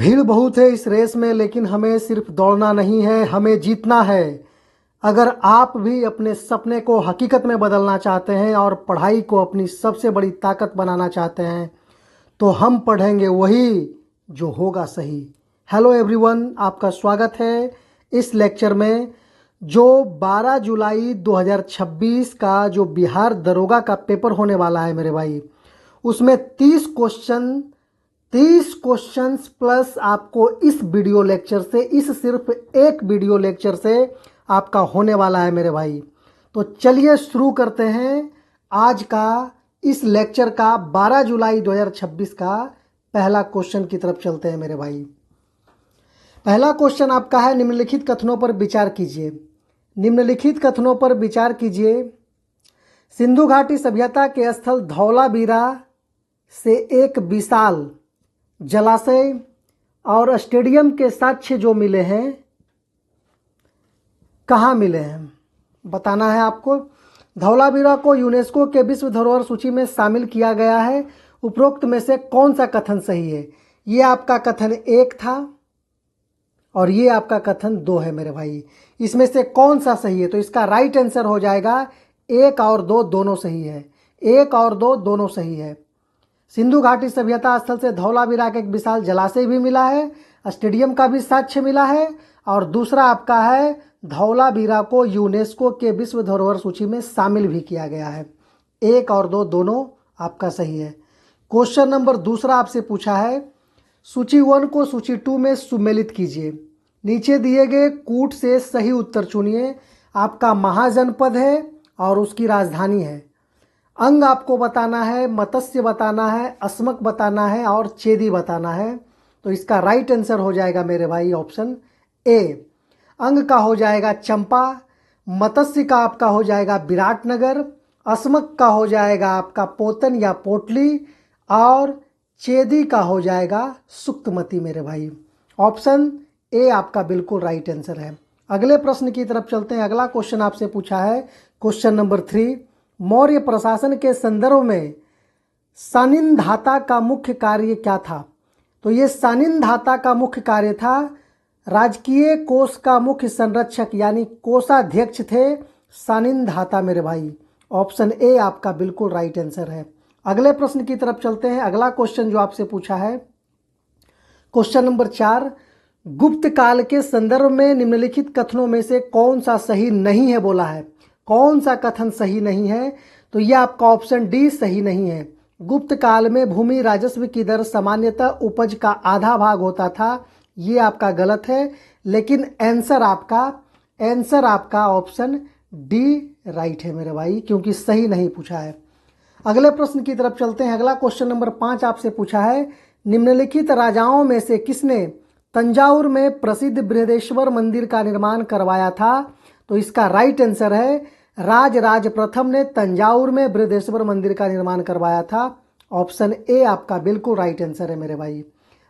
भीड़ बहुत है इस रेस में, लेकिन हमें सिर्फ दौड़ना नहीं है, हमें जीतना है। अगर आप भी अपने सपने को हकीकत में बदलना चाहते हैं और पढ़ाई को अपनी सबसे बड़ी ताकत बनाना चाहते हैं, तो हम पढ़ेंगे वही जो होगा सही। हेलो एवरीवन, आपका स्वागत है इस लेक्चर में। जो 12 जुलाई 2026 का जो बिहार दरोगा का पेपर होने वाला है मेरे भाई, उसमें 30 क्वेश्चंस प्लस आपको इस वीडियो लेक्चर से, इस सिर्फ एक वीडियो लेक्चर से आपका होने वाला है मेरे भाई। तो चलिए शुरू करते हैं आज का इस लेक्चर का 12 जुलाई 2026 का पहला क्वेश्चन की तरफ चलते हैं मेरे भाई। पहला क्वेश्चन आपका है, निम्नलिखित कथनों पर विचार कीजिए। निम्नलिखित कथनों पर विचार कीजिए। सिंधु घाटी सभ्यता के स्थल धौलावीरा से एक विशाल जलाशय और स्टेडियम के साक्ष्य जो मिले हैं, कहाँ मिले हैं बताना है आपको। धौलावीरा को यूनेस्को के विश्व धरोहर सूची में शामिल किया गया है। उपरोक्त में से कौन सा कथन सही है? ये आपका कथन 1 था और ये आपका कथन 2 है मेरे भाई। इसमें से कौन सा सही है? तो इसका राइट आंसर हो जाएगा 1 और 2 दोनों सही है। 1 और 2 दोनों सही है। सिंधु घाटी सभ्यता स्थल से धौलावीरा का एक विशाल जलाशय भी मिला है, स्टेडियम का भी साक्ष्य मिला है, और दूसरा आपका है धौलावीरा को यूनेस्को के विश्व धरोहर सूची में शामिल भी किया गया है। 1 और 2 दोनों आपका सही है। क्वेश्चन नंबर दूसरा आपसे पूछा है, सूची 1 को सूची 2 में सुमेलित कीजिए। नीचे दिए गए कूट से सही उत्तर चुनिए। आपका महाजनपद है और उसकी राजधानी है। अंग आपको बताना है, मत्स्य बताना है, अस्मक बताना है और चेदी बताना है। तो इसका राइट आंसर हो जाएगा मेरे भाई ऑप्शन ए। अंग का हो जाएगा चंपा, मत्स्य का आपका हो जाएगा विराटनगर, अस्मक का हो जाएगा आपका पोतन या पोटली, और चेदी का हो जाएगा सुक्तमती मेरे भाई। ऑप्शन ए आपका बिल्कुल राइट आंसर है। अगले प्रश्न की तरफ चलते हैं। अगला क्वेश्चन आपसे पूछा है, क्वेश्चन नंबर 3, मौर्य प्रशासन के संदर्भ में सानिंधाता का मुख्य कार्य क्या था? तो ये सानिंधाता का मुख्य कार्य था, राजकीय कोष का मुख्य संरक्षक यानी कोषाध्यक्ष थे सानिंधाता मेरे भाई। ऑप्शन ए आपका बिल्कुल राइट आंसर है। अगले प्रश्न की तरफ चलते हैं। अगला क्वेश्चन जो आपसे पूछा है, क्वेश्चन नंबर 4, गुप्त काल के संदर्भ में निम्नलिखित कथनों में से कौन सा सही नहीं है बोला है। कौन सा कथन सही नहीं है? तो यह आपका ऑप्शन डी सही नहीं है। गुप्त काल में भूमि राजस्व की दर सामान्यतः उपज का आधा भाग होता था, ये आपका गलत है। लेकिन आंसर आपका ऑप्शन डी राइट है मेरे भाई, क्योंकि सही नहीं पूछा है। अगले प्रश्न की तरफ चलते हैं। अगला क्वेश्चन नंबर 5 आपसे पूछा है, निम्नलिखित राजाओं में से किसने तंजावुर में प्रसिद्ध बृहदेश्वर मंदिर का निर्माण करवाया था? तो इसका राइट आंसर है राज प्रथम ने तंजावुर में बृहदेश्वर मंदिर का निर्माण करवाया था। ऑप्शन ए आपका बिल्कुल राइट आंसर है मेरे भाई।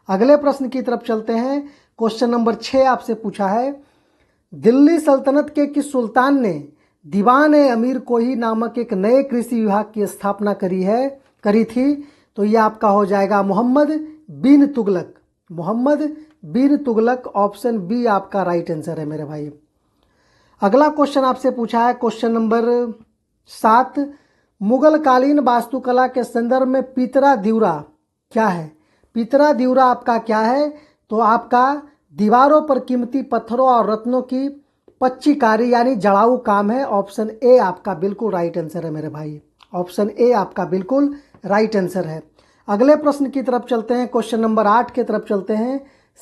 अगले प्रश्न की तरफ चलते हैं। क्वेश्चन नंबर 6 आपसे पूछा है, दिल्ली सल्तनत के किस सुल्तान ने दीवान अमीर कोही नामक एक नए कृषि विभाग की स्थापना करी थी? तो यह आपका हो जाएगा मोहम्मद बिन तुगलक। मोहम्मद बिन तुगलक, ऑप्शन बी आपका राइट आंसर है मेरे भाई। अगला क्वेश्चन आपसे पूछा है, क्वेश्चन नंबर 7, मुगल कालीन वास्तुकला के संदर्भ में पीतरा द्यूरा क्या है? पीतरा द्यूरा आपका क्या है? तो आपका दीवारों पर कीमती पत्थरों और रत्नों की पच्चीकारी यानी जड़ाऊ काम है। ऑप्शन ए आपका बिल्कुल राइट आंसर है मेरे भाई। ऑप्शन ए आपका बिल्कुल राइट आंसर है। अगले प्रश्न की तरफ चलते हैं। क्वेश्चन नंबर 8 की तरफ चलते हैं।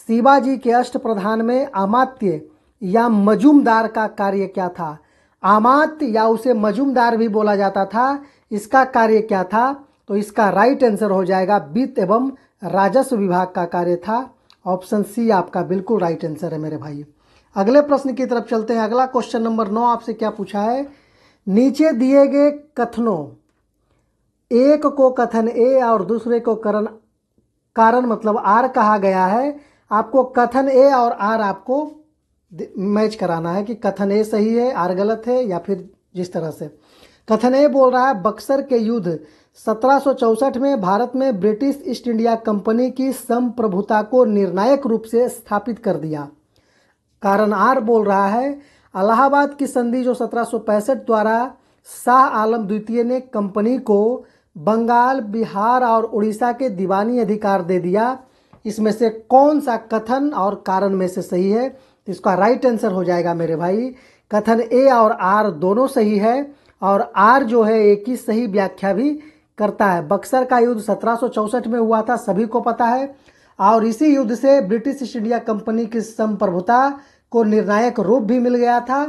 शिवाजी के अष्टप्रधान में अमात्य या मजूमदार का कार्य क्या था? आमात्य या उसे मजूमदार भी बोला जाता था, इसका कार्य क्या था? तो इसका राइट आंसर हो जाएगा वित्त एवं राजस्व विभाग का कार्य था। ऑप्शन सी आपका बिल्कुल राइट आंसर है मेरे भाई। अगले प्रश्न की तरफ चलते हैं। अगला क्वेश्चन नंबर 9 आपसे क्या पूछा है, नीचे दिए गए कथनों, एक को कथन ए और दूसरे को कारण मतलब आर कहा गया है। आपको कथन ए और आर आपको मैच कराना है कि कथन ए सही है, आर गलत है, या फिर जिस तरह से। कथन ए बोल रहा है, बक्सर के युद्ध 1764 में भारत में ब्रिटिश ईस्ट इंडिया कंपनी की संप्रभुता को निर्णायक रूप से स्थापित कर दिया। कारण आर बोल रहा है इलाहाबाद की संधि जो 1765 द्वारा शाह आलम द्वितीय ने कंपनी को बंगाल, बिहार और उड़ीसा के दीवानी अधिकार दे दिया। इसमें से कौन सा कथन और कारण में से सही है? तो इसका राइट आंसर हो जाएगा मेरे भाई कथन ए और आर दोनों सही है, और आर जो है एक ही सही व्याख्या भी करता है। बक्सर का युद्ध 1764 में हुआ था, सभी को पता है, और इसी युद्ध से ब्रिटिश ईस्ट इंडिया कंपनी की संप्रभुता को निर्णायक रूप भी मिल गया था।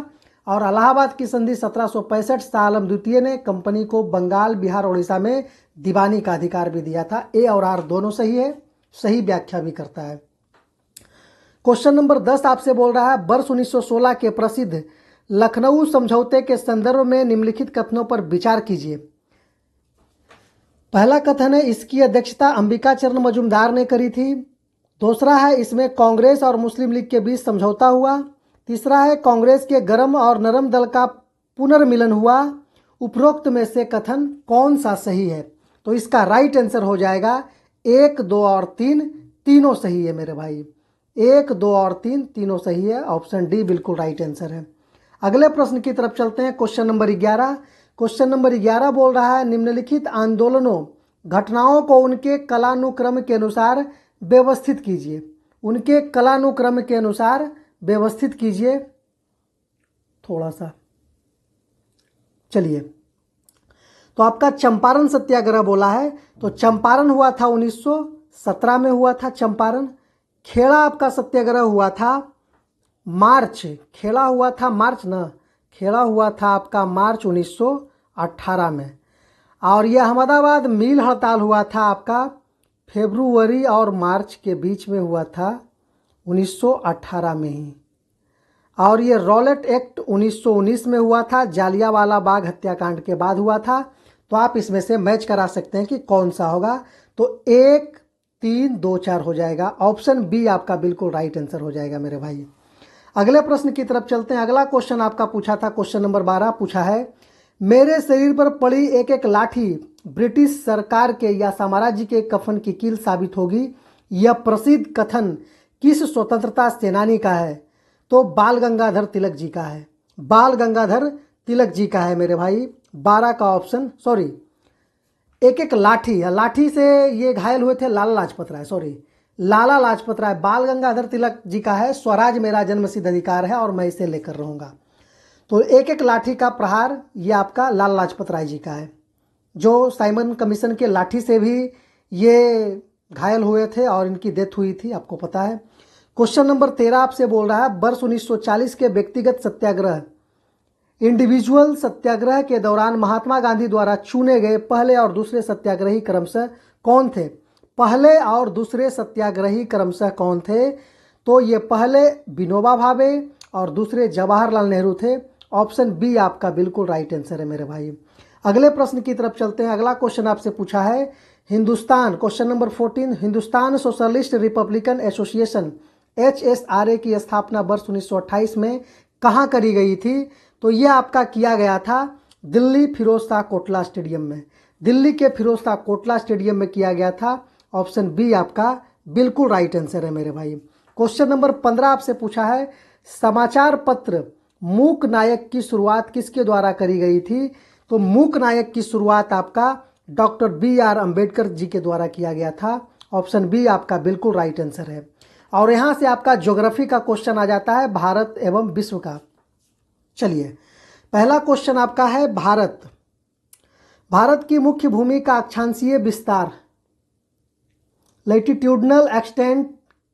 और इलाहाबाद की संधि 1765 शाह आलम द्वितीय ने कंपनी को बंगाल, बिहार, उड़ीसा में दीवानी का अधिकार भी दिया था। ए और आर दोनों सही है, सही व्याख्या भी करता है। क्वेश्चन नंबर 10 आपसे बोल रहा है वर्ष 1916 के प्रसिद्ध लखनऊ समझौते के संदर्भ में निम्नलिखित कथनों पर विचार कीजिए। पहला कथन है इसकी अध्यक्षता अंबिका चरण मजूमदार ने करी थी। दूसरा है इसमें कांग्रेस और मुस्लिम लीग के बीच समझौता हुआ। तीसरा है कांग्रेस के गरम और नरम दल का पुनर्मिलन हुआ। उपरोक्त में से कथन कौन सा सही है? तो इसका राइट आंसर हो जाएगा 1, 2 और 3 तीनों सही है मेरे भाई। 1, 2 और 3 तीनों सही है। ऑप्शन डी बिल्कुल राइट आंसर है। अगले प्रश्न की तरफ चलते हैं। Question number 11। क्वेश्चन नंबर 11 बोल रहा है निम्नलिखित आंदोलनों घटनाओं को उनके कालानुक्रम के अनुसार व्यवस्थित कीजिए। उनके कालानुक्रम के अनुसार व्यवस्थित कीजिए। थोड़ा सा चलिए, तो आपका चंपारण सत्याग्रह बोला है, तो चंपारण हुआ था 1917 में हुआ था चंपारण। खेड़ा आपका सत्याग्रह हुआ था मार्च, खेड़ा हुआ था मार्च ना, खेड़ा हुआ था आपका मार्च 1918 में। और यह अहमदाबाद मिल हड़ताल हुआ था आपका फरवरी और मार्च के बीच में हुआ था 1918 में ही। और ये रॉलेट एक्ट 1919 में हुआ था, जालियांवाला बाग हत्याकांड के बाद हुआ था। तो आप इसमें से मैच करा सकते हैं कि कौन सा होगा। तो 1, 3, 2, 4 हो जाएगा। ऑप्शन बी आपका बिल्कुल राइट आंसर हो जाएगा मेरे भाई। अगले प्रश्न की तरफ चलते हैं। अगला क्वेश्चन आपका पूछा था, क्वेश्चन नंबर 12 पूछा है मेरे शरीर पर पड़ी एक एक लाठी ब्रिटिश सरकार के या साम्राज्य के कफन की कील साबित होगी। यह प्रसिद्ध कथन किस स्वतंत्रता सेनानी का है? तो बाल गंगाधर तिलक जी का है। बाल गंगाधर तिलक जी का है मेरे भाई। 12 का ऑप्शन, सॉरी, एक एक लाठी, लाठी से ये घायल हुए थे लाला लाजपत राय, सॉरी लाला लाजपत राय। बाल गंगाधर तिलक जी का है स्वराज मेरा जन्मसिद्ध अधिकार है और मैं इसे लेकर रहूंगा। तो एक एक लाठी का प्रहार ये आपका लाला लाजपत राय जी का है, जो साइमन कमीशन के लाठी से भी ये घायल हुए थे और इनकी डेथ हुई थी, आपको पता है। क्वेश्चन नंबर 13 आपसे बोल रहा है वर्ष 1940 के व्यक्तिगत सत्याग्रह इंडिविजुअल सत्याग्रह के दौरान महात्मा गांधी द्वारा चुने गए पहले और दूसरे सत्याग्रही क्रमशः कौन थे? पहले और दूसरे सत्याग्रही क्रमशः कौन थे? तो ये पहले विनोबा भावे और दूसरे जवाहरलाल नेहरू थे। ऑप्शन बी आपका बिल्कुल राइट आंसर है मेरे भाई। अगले प्रश्न की तरफ चलते हैं। अगला क्वेश्चन आपसे पूछा है Hindustan, question number 14, Hindustan socialist Republican association HSRA की स्थापना वर्ष 1928 में कहाँ करी गई थी? तो यह आपका किया गया था दिल्ली फिरोज शाह कोटला स्टेडियम में। दिल्ली के फिरोज शाह कोटला स्टेडियम में किया गया था। ऑप्शन बी आपका बिल्कुल राइट आंसर है मेरे भाई। क्वेश्चन नंबर 15 आपसे पूछा है समाचार पत्र मूक नायक की शुरुआत किसके द्वारा करी गई थी? तो मूक नायक की शुरुआत आपका डॉक्टर BR अम्बेडकर जी के द्वारा किया गया था। ऑप्शन बी आपका बिल्कुल राइट आंसर है। और यहाँ से आपका ज्योग्राफी का क्वेश्चन आ जाता है भारत एवं विश्व का। चलिए, पहला क्वेश्चन आपका है भारत। भारत की मुख्य भूमि का अक्षांशीय विस्तार लैटिट्यूडनल एक्सटेंट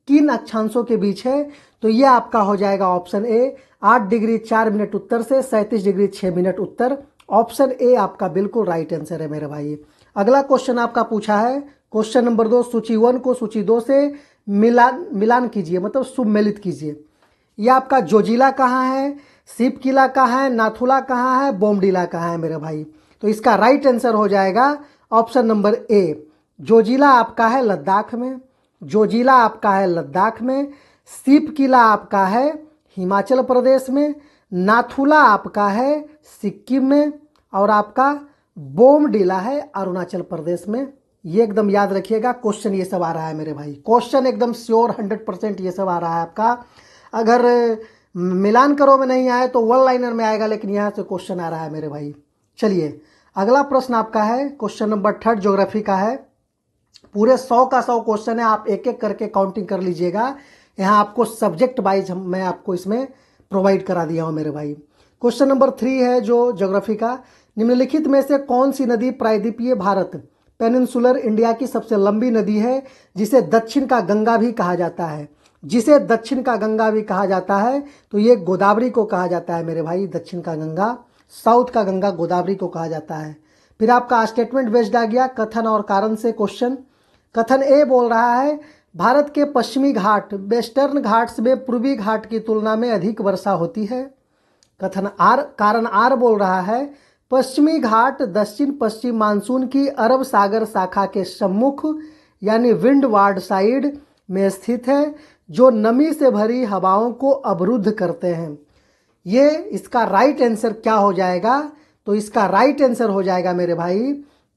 किन अक्षांशों के बीच है? तो यह आपका हो जाएगा ऑप्शन ए 8 डिग्री 4 मिनट उत्तर से 37 degree 6 minute Uttar. Option A आपका बिल्कुल राइट आंसर है मेरे भाई। अगला क्वेश्चन आपका पूछा है क्वेश्चन नंबर 2, सूची 1 को सूची 2 से मिलान कीजिए, मतलब सुमेलित कीजिए। यह आपका जोजिला कहाँ है, शिव किला कहाँ है, नाथुला कहाँ है, बोमडिला कहाँ है मेरे भाई? तो इसका राइट आंसर हो जाएगा ऑप्शन नंबर ए, जोजिला आपका है लद्दाख में। जोजिला आपका है लद्दाख में। शिव किला आपका है हिमाचल प्रदेश में। नाथुला आपका है सिक्किम में। और आपका बोमडिला है अरुणाचल प्रदेश में। ये एकदम याद रखिएगा, क्वेश्चन ये सब आ रहा है मेरे भाई, क्वेश्चन एकदम श्योर 100% ये सब आ रहा है आपका। अगर मिलान करो में नहीं आए तो वन लाइनर में आएगा, लेकिन यहाँ से क्वेश्चन आ रहा है मेरे भाई। चलिए अगला प्रश्न आपका है, क्वेश्चन नंबर 3 ज्योग्राफी का है। पूरे 100 का 100 क्वेश्चन है, आप एक एक करके काउंटिंग कर लीजिएगा। यहाँ आपको सब्जेक्ट वाइज मैं आपको इसमें प्रोवाइड करा दिया हूँ मेरे भाई। क्वेश्चन नंबर 3 है जो ज्योग्राफी का, निम्नलिखित में से कौन सी नदी प्रायद्वीपीय भारत पेनिनसुलर इंडिया की सबसे लंबी नदी है, जिसे दक्षिण का गंगा भी कहा जाता है? जिसे दक्षिण का गंगा भी कहा जाता है तो ये गोदावरी को कहा जाता है मेरे भाई। दक्षिण का गंगा, साउथ का गंगा गोदावरी को कहा जाता है। फिर आपका स्टेटमेंट बेस्ड आ गया कथन और कारण से क्वेश्चन। कथन ए बोल रहा है भारत के पश्चिमी घाट वेस्टर्न घाट्स में पूर्वी घाट की तुलना में अधिक वर्षा होती है। कथन आर, कारण आर बोल रहा है पश्चिमी घाट दक्षिण पश्चिम मानसून की अरब सागर शाखा के सम्मुख यानी विंडवार्ड साइड में स्थित है, जो नमी से भरी हवाओं को अवरुद्ध करते हैं। ये इसका राइट आंसर क्या हो जाएगा? तो इसका राइट आंसर हो जाएगा मेरे भाई,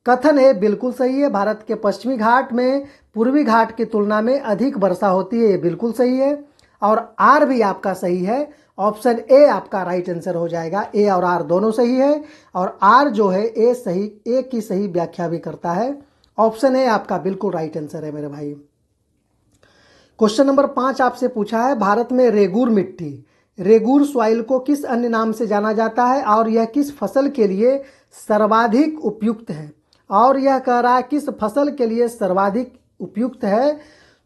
कथन ए बिल्कुल सही है। भारत के पश्चिमी घाट में पूर्वी घाट की तुलना में अधिक वर्षा होती है, ये बिल्कुल सही है। और आर भी आपका सही है, ऑप्शन ए आपका राइट आंसर हो जाएगा। ए और आर दोनों सही है, और आर जो है ए की सही व्याख्या भी करता है। ऑप्शन ए आपका बिल्कुल राइट आंसर है मेरे भाई। क्वेश्चन नंबर 5 आपसे पूछा है, भारत में रेगूर मिट्टी रेगूर सॉइल को किस अन्य नाम से जाना जाता है और यह किस फसल के लिए सर्वाधिक उपयुक्त है? और यह कह रहा है किस फसल के लिए सर्वाधिक उपयुक्त है,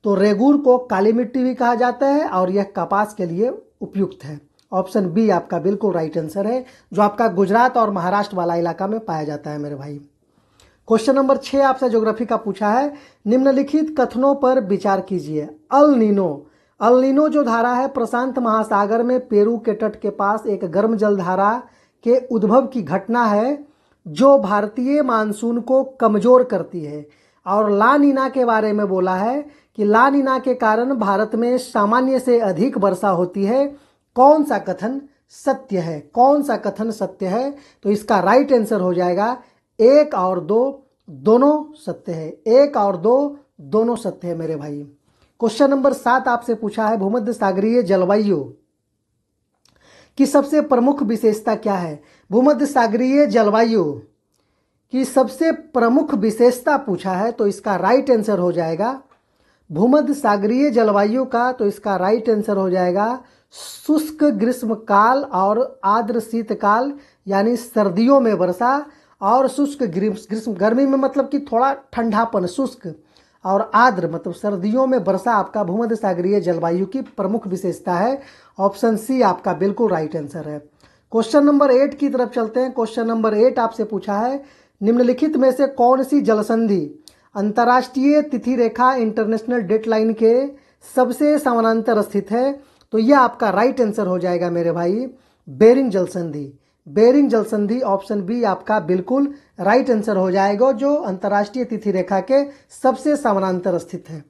तो रेगूर को काली मिट्टी भी कहा जाता है और यह कपास के लिए उपयुक्त है। ऑप्शन बी आपका बिल्कुल राइट आंसर है, जो आपका गुजरात और महाराष्ट्र वाला इलाका में पाया जाता है मेरे भाई। क्वेश्चन नंबर 6 आपसे ज्योग्राफी का पूछा है, निम्नलिखित कथनों पर विचार कीजिए। अल नीनो जो धारा है प्रशांत महासागर में पेरू के तट के पास एक गर्म जल धारा के उद्भव की घटना है, जो भारतीय मानसून को कमजोर करती है। और ला नीना के बारे में बोला है कि ला नीना के कारण भारत में सामान्य से अधिक वर्षा होती है। कौन सा कथन सत्य है? कौन सा कथन सत्य है? तो इसका राइट आंसर हो जाएगा 1 और 2 दोनों सत्य है। 1 और 2 दोनों सत्य है मेरे भाई। क्वेश्चन नंबर 7 आपसे पूछा है, भूमध्य सागरीय जलवायु की सबसे प्रमुख विशेषता क्या है? भूमध्य सागरीय जलवायु की सबसे प्रमुख विशेषता पूछा है, तो इसका राइट आंसर हो जाएगा भूमध्य सागरीय जलवायु का, तो इसका राइट आंसर हो जाएगा शुष्क ग्रीष्मकाल और आर्द्र शीतकाल, यानी सर्दियों में वर्षा और शुष्क ग्रीष्म गर्मी में मतलब कि थोड़ा ठंडापन, शुष्क और आर्द्र मतलब सर्दियों में वर्षा आपका भूमध्य सागरीय जलवायु की प्रमुख विशेषता है। ऑप्शन सी आपका बिल्कुल राइट आंसर है। क्वेश्चन नंबर 8 की तरफ चलते हैं। क्वेश्चन नंबर 8 आपसे पूछा है, निम्नलिखित में से कौन सी जलसंधि अंतर्राष्ट्रीय तिथि रेखा इंटरनेशनल डेडलाइन के सबसे समानांतर स्थित है? तो यह आपका राइट आंसर हो जाएगा मेरे भाई, बेरिंग जलसंधि। बेरिंग जलसंधि ऑप्शन बी आपका बिल्कुल राइट आंसर हो जाएगा, जो अंतर्राष्ट्रीय तिथि रेखा के सबसे समानांतर स्थित है।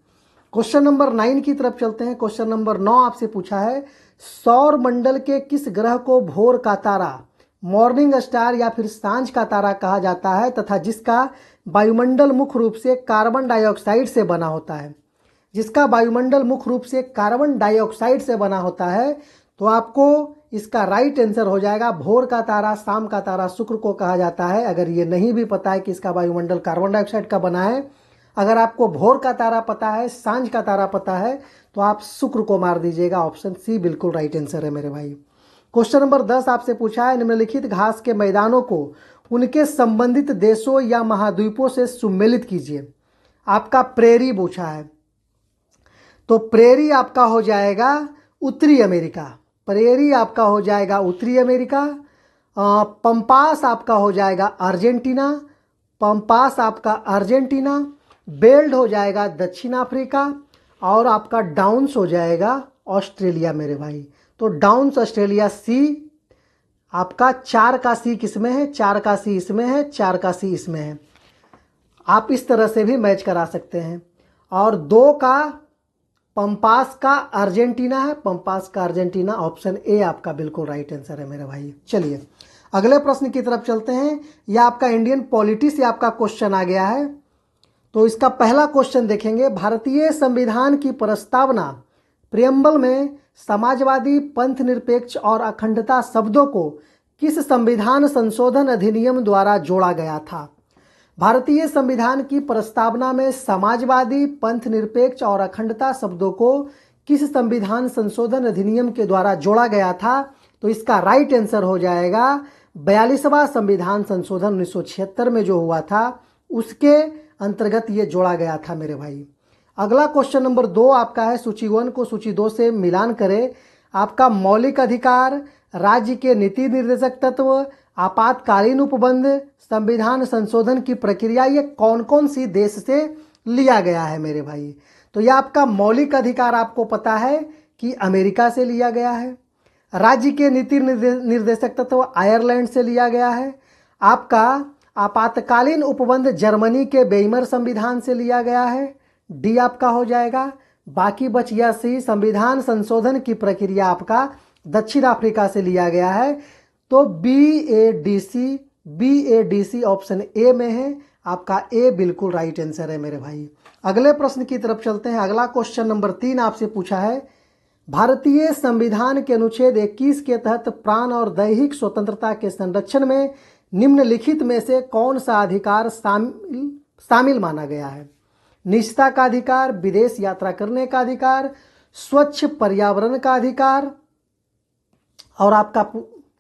क्वेश्चन नंबर 9 की तरफ चलते हैं। क्वेश्चन नंबर 9 आपसे पूछा है, सौर मंडल के किस ग्रह को भोर का तारा, मॉर्निंग स्टार या फिर सांझ का तारा कहा जाता है, तथा जिसका वायुमंडल मुख्य रूप से कार्बन डाइऑक्साइड से बना होता है? जिसका वायुमंडल मुख्य रूप से कार्बन डाइऑक्साइड से बना होता है, तो आपको इसका राइट आंसर हो जाएगा भोर का तारा, शाम का तारा शुक्र को कहा जाता है। अगर ये नहीं भी पता है कि इसका वायुमंडल कार्बन डाइऑक्साइड का बना है, अगर आपको भोर का तारा पता है, सांझ का तारा पता है, तो आप शुक्र को मार दीजिएगा। ऑप्शन सी बिल्कुल राइट आंसर है मेरे भाई। क्वेश्चन नंबर 10 आपसे पूछा है, निम्नलिखित घास के मैदानों को उनके संबंधित देशों या महाद्वीपों से सुमेलित कीजिए। आपका प्रेरी पूछा है, तो प्रेरी आपका हो जाएगा उत्तरी अमेरिका। प्रेरी आपका हो जाएगा उत्तरी अमेरिका। पंपास आपका हो जाएगा अर्जेंटीना। पंपास आपका अर्जेंटीना। बेल्ट हो जाएगा दक्षिण अफ्रीका। और आपका डाउन्स हो जाएगा ऑस्ट्रेलिया मेरे भाई। तो डाउन्स ऑस्ट्रेलिया सी आपका 4 का सी किसमें है? 4 का सी इसमें है, 4 का सी इसमें है। आप इस तरह से भी मैच करा सकते हैं। और 2 का पंपास का अर्जेंटीना है, पंपास का अर्जेंटीना। ऑप्शन ए आपका बिल्कुल राइट आंसर है मेरे भाई। चलिए अगले प्रश्न की तरफ चलते हैं। यह आपका इंडियन पॉलिटी से आपका क्वेश्चन आ गया है। तो इसका पहला क्वेश्चन देखेंगे, भारतीय संविधान की प्रस्तावना प्रियम्बल में समाजवादी, पंथ निरपेक्ष और अखंडता शब्दों को किस संविधान संशोधन अधिनियम द्वारा जोड़ा गया था? भारतीय संविधान की प्रस्तावना में समाजवादी, पंथ निरपेक्ष और अखंडता शब्दों को किस संविधान संशोधन अधिनियम के द्वारा जोड़ा गया था? तो इसका राइट आंसर हो जाएगा 42वां संविधान संशोधन 1976 में जो हुआ था उसके अंतर्गत ये जोड़ा गया था मेरे भाई। अगला क्वेश्चन नंबर 2 आपका है, सूची 1 को सूची 2 से मिलान करें। आपका मौलिक अधिकार, राज्य के नीति निर्देशक तत्व, आपातकालीन उपबंध, संविधान संशोधन की प्रक्रिया, ये कौन कौन सी देश से लिया गया है मेरे भाई? तो यह आपका मौलिक अधिकार आपको पता है कि अमेरिका से लिया गया है। राज्य के नीति निर्देशक तत्व आयरलैंड से लिया गया है। आपका आपातकालीन उपबंध जर्मनी के वेइमर संविधान से लिया गया है। डी आपका हो जाएगा। बाकी बच गया सी, संविधान संशोधन की प्रक्रिया आपका दक्षिण अफ्रीका से लिया गया है। तो BADC ऑप्शन ए में है, आपका ए बिल्कुल राइट आंसर है मेरे भाई। अगले प्रश्न की तरफ चलते हैं। अगला क्वेश्चन नंबर 3 आपसे पूछा है, भारतीय संविधान के अनुच्छेद 21 के तहत प्राण और दैहिक स्वतंत्रता के संरक्षण में निम्नलिखित में से कौन सा अधिकार शामिल माना गया है? निजता का अधिकार, विदेश यात्रा करने का अधिकार, स्वच्छ पर्यावरण का अधिकार, और आपका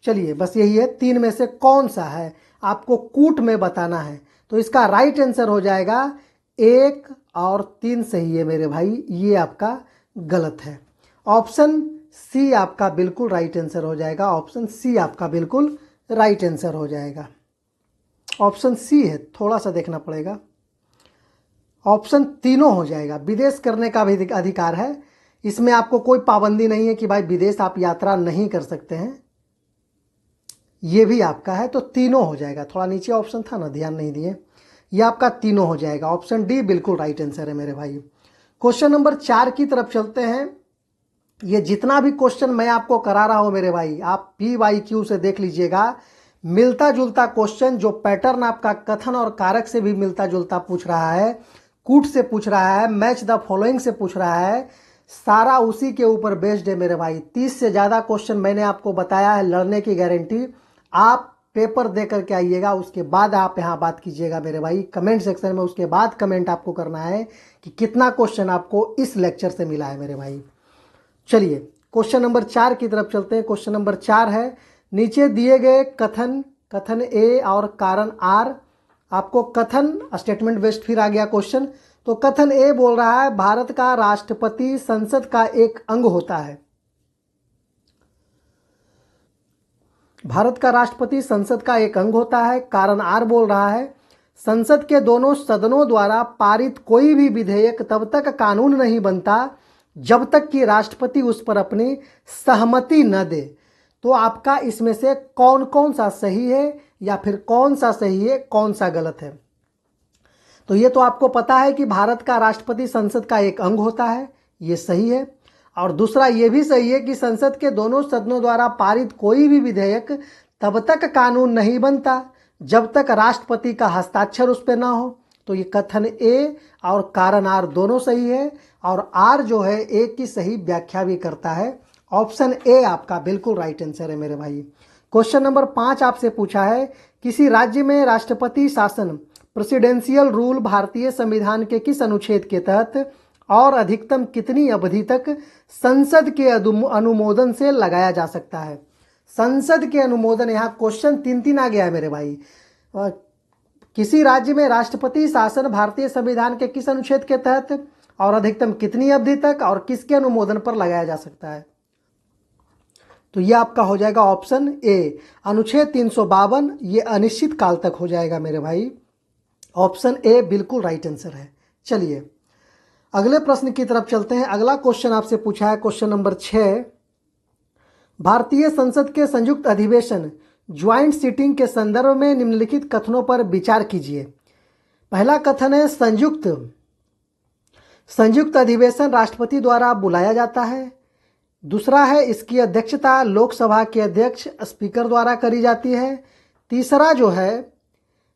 चलिए बस यही है, 3 में से कौन सा है आपको कूट में बताना है। तो इसका राइट आंसर हो जाएगा 1 और 3 सही है मेरे भाई, ये आपका गलत है। ऑप्शन सी आपका बिल्कुल राइट आंसर हो जाएगा। ऑप्शन सी आपका बिल्कुल राइट आंसर हो जाएगा। ऑप्शन सी है, थोड़ा सा देखना पड़ेगा। ऑप्शन तीनों हो जाएगा। विदेश करने का भी अधिकार है, इसमें आपको कोई पाबंदी नहीं है कि भाई विदेश आप यात्रा नहीं कर सकते हैं, ये भी आपका है। तो तीनों हो जाएगा। थोड़ा नीचे ऑप्शन था ना, ध्यान नहीं दिए, ये आपका तीनों हो जाएगा। ऑप्शन डी बिल्कुल राइट आंसर है मेरे भाई। क्वेश्चन नंबर 4 की तरफ चलते हैं। ये जितना भी क्वेश्चन मैं आपको करा रहा हूं मेरे भाई, आप PYQ से देख लीजिएगा, मिलता जुलता क्वेश्चन, जो पैटर्न आपका कथन और कारक से भी मिलता जुलता पूछ रहा है, कूट से पूछ रहा है, मैच द फॉलोइंग से पूछ रहा है, सारा उसी के ऊपर बेस्ड है मेरे भाई। 30 से ज़्यादा क्वेश्चन मैंने आपको बताया है, लड़ने की गारंटी। आप पेपर दे करके आइएगा, उसके बाद आप यहाँ बात कीजिएगा मेरे भाई कमेंट सेक्शन में। उसके बाद कमेंट आपको करना है कि कितना क्वेश्चन आपको इस लेक्चर से मिला है मेरे भाई। चलिए क्वेश्चन नंबर 4 की तरफ चलते हैं। क्वेश्चन नंबर 4 है, नीचे दिए गए कथन ए और कारण आर, आपको कथन स्टेटमेंट बेस्ड फिर आ गया क्वेश्चन। तो कथन ए बोल रहा है, भारत का राष्ट्रपति संसद का एक अंग होता है। भारत का राष्ट्रपति संसद का एक अंग होता है। कारण आर बोल रहा है, संसद के दोनों सदनों द्वारा पारित कोई भी विधेयक तब तक कानून नहीं बनता जब तक कि राष्ट्रपति उस पर अपनी सहमति न दे। तो आपका इसमें से कौन कौन सा सही है, या फिर कौन सा सही है कौन सा गलत है? तो ये तो आपको पता है कि भारत का राष्ट्रपति संसद का एक अंग होता है, ये सही है। और दूसरा ये भी सही है कि संसद के दोनों सदनों द्वारा पारित कोई भी विधेयक तब तक कानून नहीं बनता जब तक राष्ट्रपति का हस्ताक्षर उस पर ना हो। तो ये कथन ए और कारण आर दोनों सही है, और आर जो है ए की सही व्याख्या भी करता है। ऑप्शन ए आपका बिल्कुल राइट आंसर है मेरे भाई। क्वेश्चन नंबर 5 आपसे पूछा है, किसी राज्य में राष्ट्रपति शासन प्रेसिडेंशियल रूल भारतीय संविधान के किस अनुच्छेद के तहत और अधिकतम कितनी अवधि तक संसद के अनुमोदन से लगाया जा सकता है? संसद के अनुमोदन, यहाँ क्वेश्चन 3 आ गया है मेरे भाई। किसी राज्य में राष्ट्रपति शासन भारतीय संविधान के किस अनुच्छेद के तहत और अधिकतम कितनी अवधि तक और किसके अनुमोदन पर लगाया जा सकता है? तो यह आपका हो जाएगा ऑप्शन ए, अनुच्छेद 352, ये अनिश्चित काल तक हो जाएगा मेरे भाई। ऑप्शन ए बिल्कुल राइट आंसर है। चलिए अगले प्रश्न की तरफ चलते हैं। अगला क्वेश्चन आपसे पूछा है, क्वेश्चन नंबर 6, भारतीय संसद के संयुक्त अधिवेशन ज्वाइंट सीटिंग के संदर्भ में निम्नलिखित कथनों पर विचार कीजिए। पहला कथन है, संयुक्त अधिवेशन राष्ट्रपति द्वारा बुलाया जाता है। दूसरा है इसकी अध्यक्षता लोकसभा के अध्यक्ष स्पीकर द्वारा करी जाती है। तीसरा जो है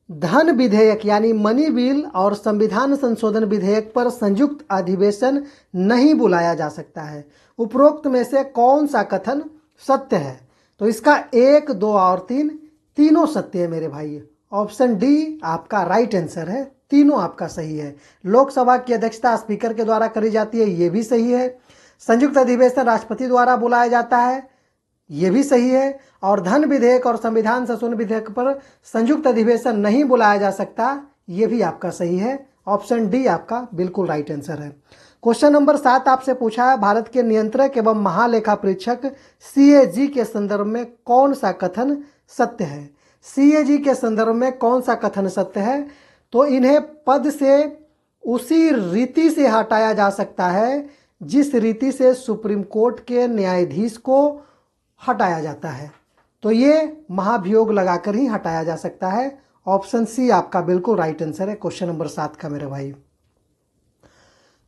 धन विधेयक यानी मनी बिल और संविधान संशोधन विधेयक पर संयुक्त अधिवेशन नहीं बुलाया जा सकता है। उपरोक्त में से कौन सा कथन सत्य है? तो इसका 1, 2 और 3 तीनों सत्य है मेरे भाई। ऑप्शन डी आपका राइट आंसर है, तीनों आपका सही है। लोकसभा की अध्यक्षता स्पीकर के द्वारा करी जाती है, ये भी सही है। संयुक्त अधिवेशन राष्ट्रपति द्वारा बुलाया जाता है, ये भी सही है। और धन विधेयक और संविधान संशोधन विधेयक पर संयुक्त अधिवेशन नहीं बुलाया जा सकता, ये भी आपका सही है। ऑप्शन डी आपका बिल्कुल राइट आंसर है। क्वेश्चन नंबर 7 आपसे पूछा है भारत के नियंत्रक एवं महालेखा परीक्षक CAG के संदर्भ में कौन सा कथन सत्य है? CAG के संदर्भ में कौन सा कथन सत्य है? तो इन्हें पद से उसी रीति से हटाया जा सकता है जिस रीति से सुप्रीम कोर्ट के न्यायाधीश को हटाया जाता है। तो ये महाभियोग लगाकर ही हटाया जा सकता है। ऑप्शन सी आपका बिल्कुल राइट आंसर है क्वेश्चन नंबर 7 का मेरे भाई।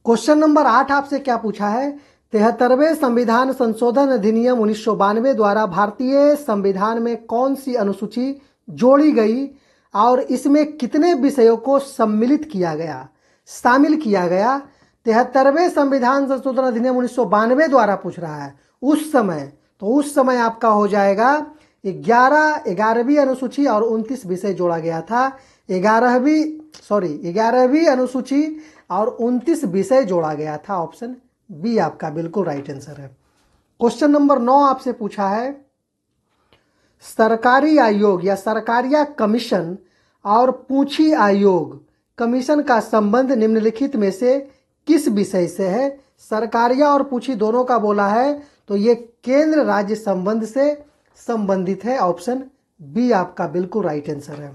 क्वेश्चन नंबर 8 आपसे क्या पूछा है? 73वें संविधान संशोधन अधिनियम 1992 द्वारा भारतीय संविधान में कौन सी अनुसूची जोड़ी गई और इसमें कितने विषयों को सम्मिलित किया गया, शामिल किया गया? 73वें संविधान संशोधन अधिनियम 1992 द्वारा पूछ रहा है। उस समय आपका हो जाएगा 11वीं अनुसूची और 29 विषय जोड़ा गया था। 11वीं अनुसूची और 29 विषय जोड़ा गया था। ऑप्शन बी आपका बिल्कुल राइट आंसर है। क्वेश्चन नंबर 9 आपसे पूछा है सरकारी आयोग या सरकारिया कमीशन और पूंछी आयोग कमीशन का संबंध निम्नलिखित में से किस विषय से है? सरकारिया और पूंछी दोनों का बोला है, तो ये केंद्र राज्य संबंध से संबंधित है। ऑप्शन बी आपका बिल्कुल राइट आंसर है।